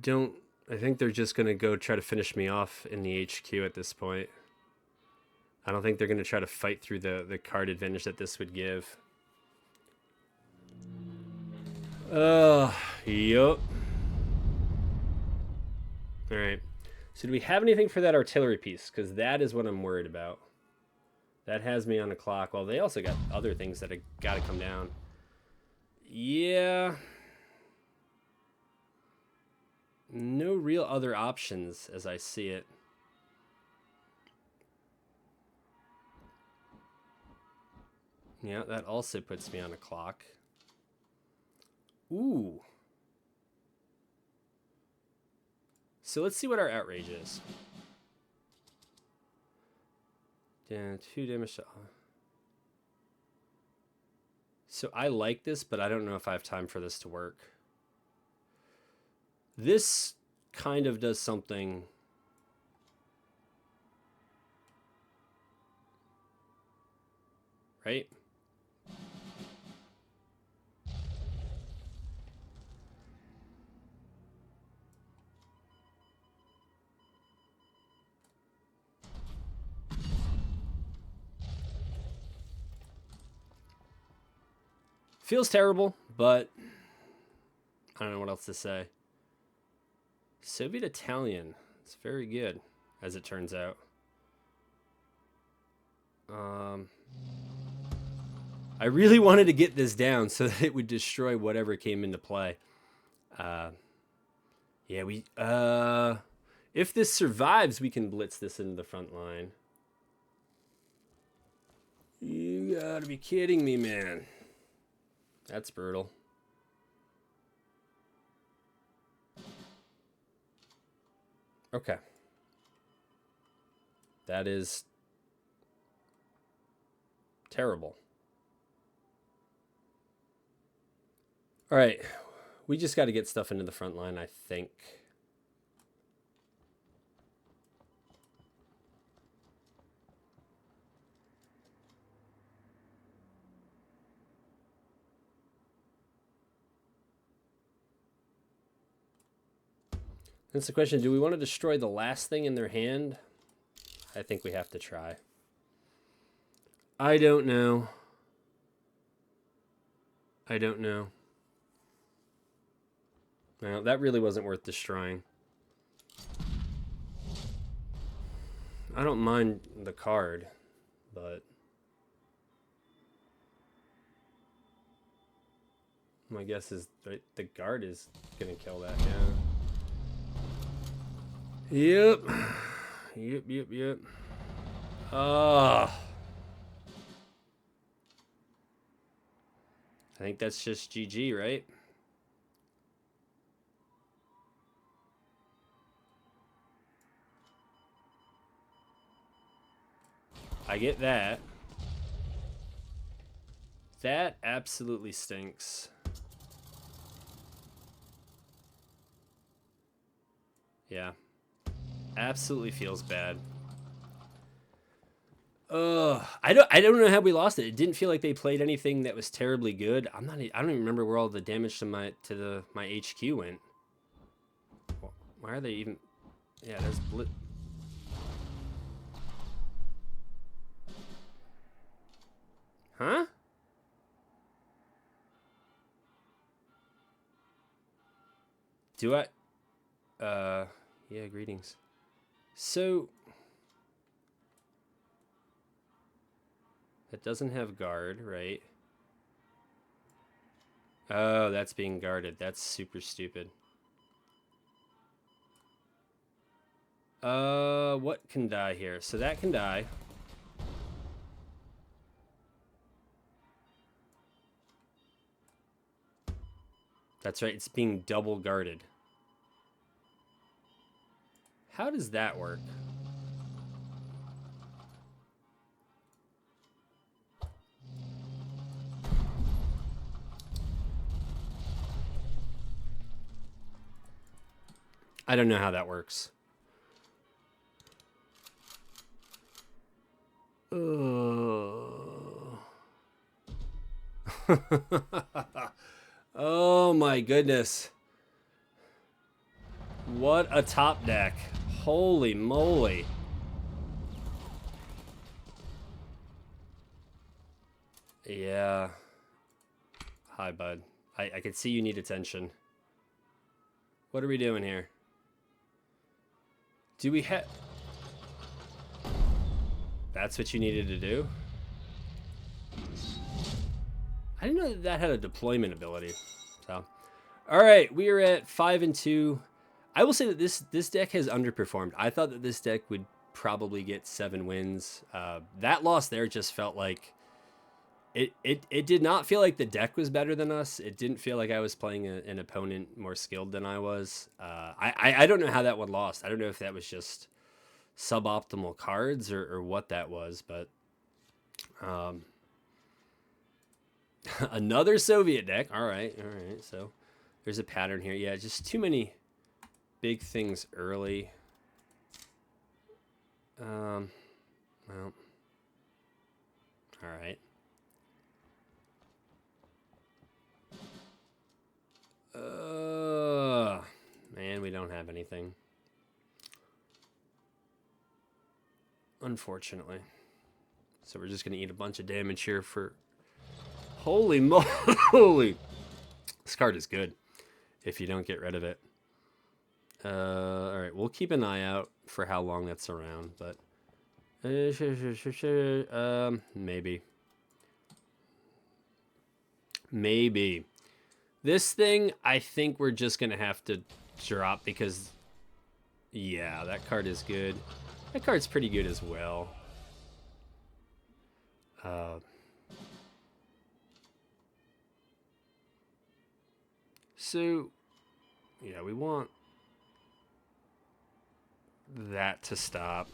I think they're just going to go try to finish me off in the HQ at this point. I don't think they're going to try to fight through the card advantage that this would give. Yup. Alright. So do we have anything for that artillery piece? Because that is what I'm worried about. That has me on the clock. Well, they also got other things that have got to come down. Yeah. No real other options as I see it. Yeah, that also puts me on a clock. Ooh. So let's see what our outrage is. Down 2 damage to... So I like this, but I don't know if I have time for this to work. This kind of does something... Right? Feels terrible, but I don't know what else to say. Soviet Italian. It's very good, as it turns out. I really wanted to get this down so that it would destroy whatever came into play. Yeah, if this survives, we can blitz this into the front line. You gotta be kidding me, man. That's brutal. Okay. That is terrible. All right. We just got to get stuff into the front line, I think. That's the question. Do we want to destroy the last thing in their hand? I think we have to try. I don't know. I don't know. No, that really wasn't worth destroying. I don't mind the card, but... My guess is the guard is going to kill that, yeah. Yep. Yep. I think that's just GG, right? I get that. That absolutely stinks. Yeah. Absolutely feels bad. I don't know how we lost it. It didn't feel like they played anything that was terribly good. I don't even remember where all the damage to my HQ went. Why are they even? Yeah, there's blit. Huh? Do I? Yeah, greetings. So that doesn't have guard, right? Oh, that's being guarded. That's super stupid. What can die here? So that can die. That's right, it's being double guarded. How does that work? I don't know how that works. Oh my goodness. What a top deck. Holy moly. Yeah. Hi, bud. I can see you need attention. What are we doing here? Do we have... That's what you needed to do? I didn't know that that had a deployment ability. So, all right, we are at 5-2. I will say that this deck has underperformed. I thought that this deck would probably get 7 wins. That loss there just felt like it did not feel like the deck was better than us. It didn't feel like I was playing an opponent more skilled than I was. I don't know how that one lost. I don't know if that was just suboptimal cards or what that was, but another Soviet deck. All right. So there's a pattern here. Yeah, just too many big things early. Well, all right. Man, we don't have anything. Unfortunately. So we're just going to eat a bunch of damage here for... Holy moly! This card is good if you don't get rid of it. Alright, we'll keep an eye out for how long that's around, but... maybe. Maybe. This thing, I think we're just going to have to drop because... Yeah, that card is good. That card's pretty good as well. So, yeah, we want that to stop.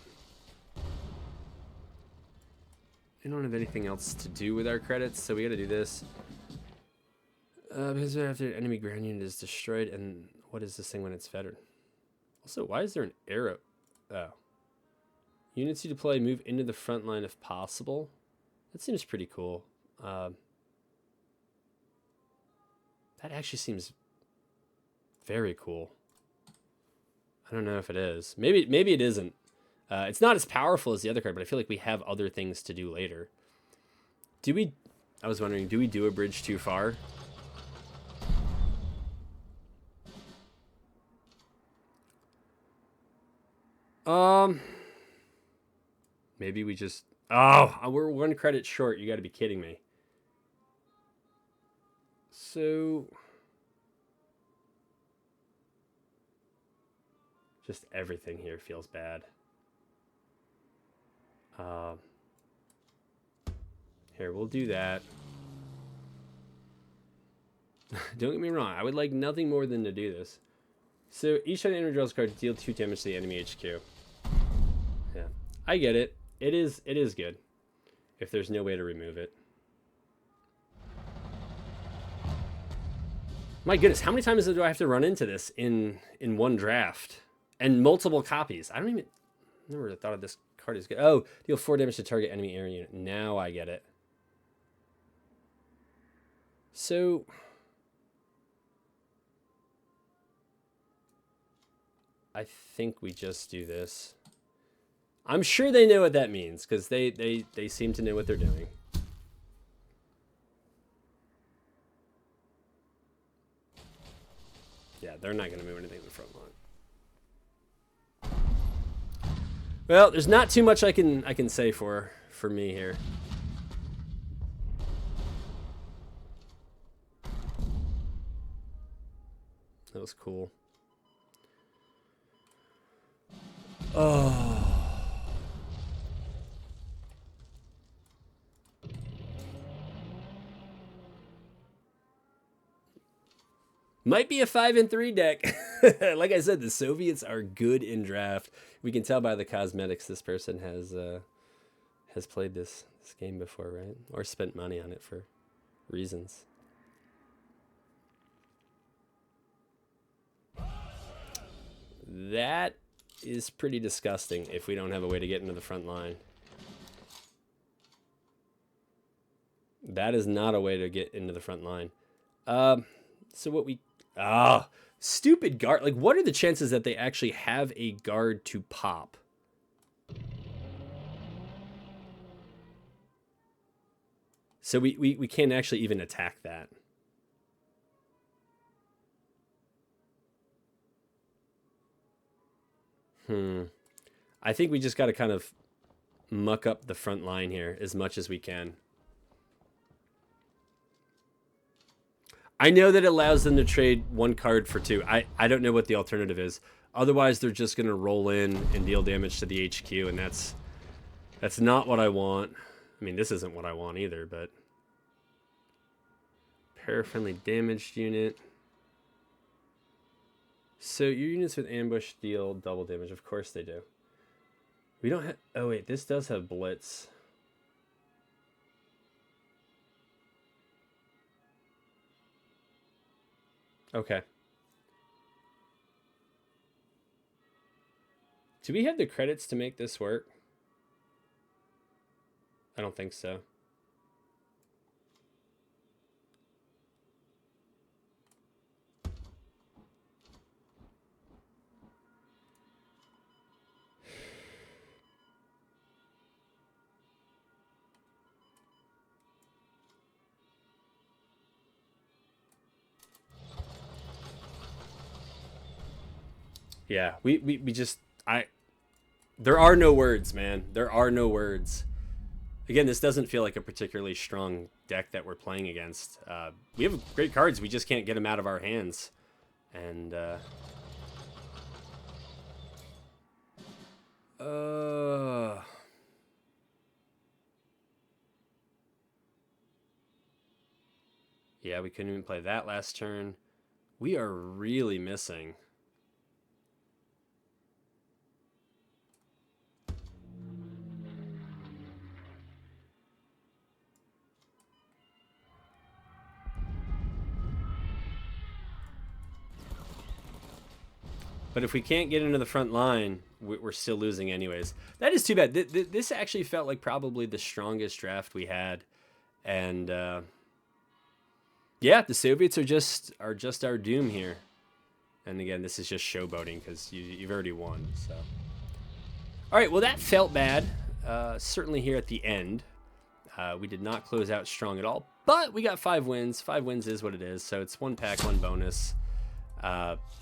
We don't have anything else to do with our credits, so we gotta do this. Because after enemy ground unit is destroyed, and what is this thing when it's fettered? Also, why is there an arrow? Oh. Units you deploy move into the front line if possible. That seems pretty cool. That actually seems very cool. I don't know if it is. Maybe it isn't. It's not as powerful as the other card, but I feel like we have other things to do later. Do we... I was wondering, do we do a bridge too far? Maybe we just... Oh, we're 1 credit short. You got to be kidding me. So... Just everything here feels bad. Here, we'll do that. Don't get me wrong. I would like nothing more than to do this. So each time the enemy draws a card, deal 2 damage to the enemy HQ. Yeah, I get it. It is good. If there's no way to remove it. My goodness, how many times do I have to run into this in one draft and multiple copies? I don't even never thought of this card as good. Oh, deal 4 damage to target enemy area unit. Now I get it. So I think we just do this. I'm sure they know what that means because they seem to know what they're doing. Yeah, they're not going to move anything in the front line. Well, there's not too much I can say for me here. That was cool. Oh. Might be a 5-3 deck. Like I said, the Soviets are good in draft. We can tell by the cosmetics this person has played this game before, right? Or spent money on it for reasons. That is pretty disgusting if we don't have a way to get into the front line. That is not a way to get into the front line. So what we... stupid guard. Like, what are the chances that they actually have a guard to pop? So we can't actually even attack that. I think we just got to kind of muck up the front line here as much as we can. I know that it allows them to trade 1 card for 2. I don't know what the alternative is. Otherwise, they're just going to roll in and deal damage to the HQ, and that's not what I want. I mean, this isn't what I want either, but... Para-friendly damaged unit. So your units with ambush deal double damage. Of course they do. We don't have... Oh, wait. This does have blitz. Okay. Do we have the credits to make this work? I don't think so. Yeah, we just... There are no words, man. There are no words. Again, this doesn't feel like a particularly strong deck that we're playing against. We have great cards. We just can't get them out of our hands. And, yeah, we couldn't even play that last turn. We are really missing. But if we can't get into the front line, we're still losing anyways. That is too bad. This actually felt like probably the strongest draft we had. And yeah, the Soviets are just our doom here. And again, this is just showboating because you've already won. So, all right, well, that felt bad. Certainly here at the end. We did not close out strong at all. But we got 5 wins. 5 wins is what it is. So it's 1 pack, 1 bonus.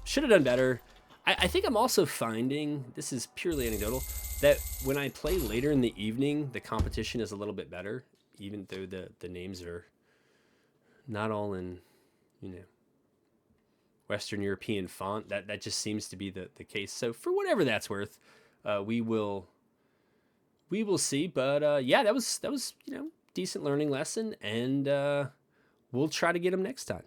Should have done better. I think I'm also finding, this is purely anecdotal, that when I play later in the evening, the competition is a little bit better, even though the names are not all in, Western European font. That just seems to be the case. So for whatever that's worth, we will see. But yeah, that was decent learning lesson, and we'll try to get them next time.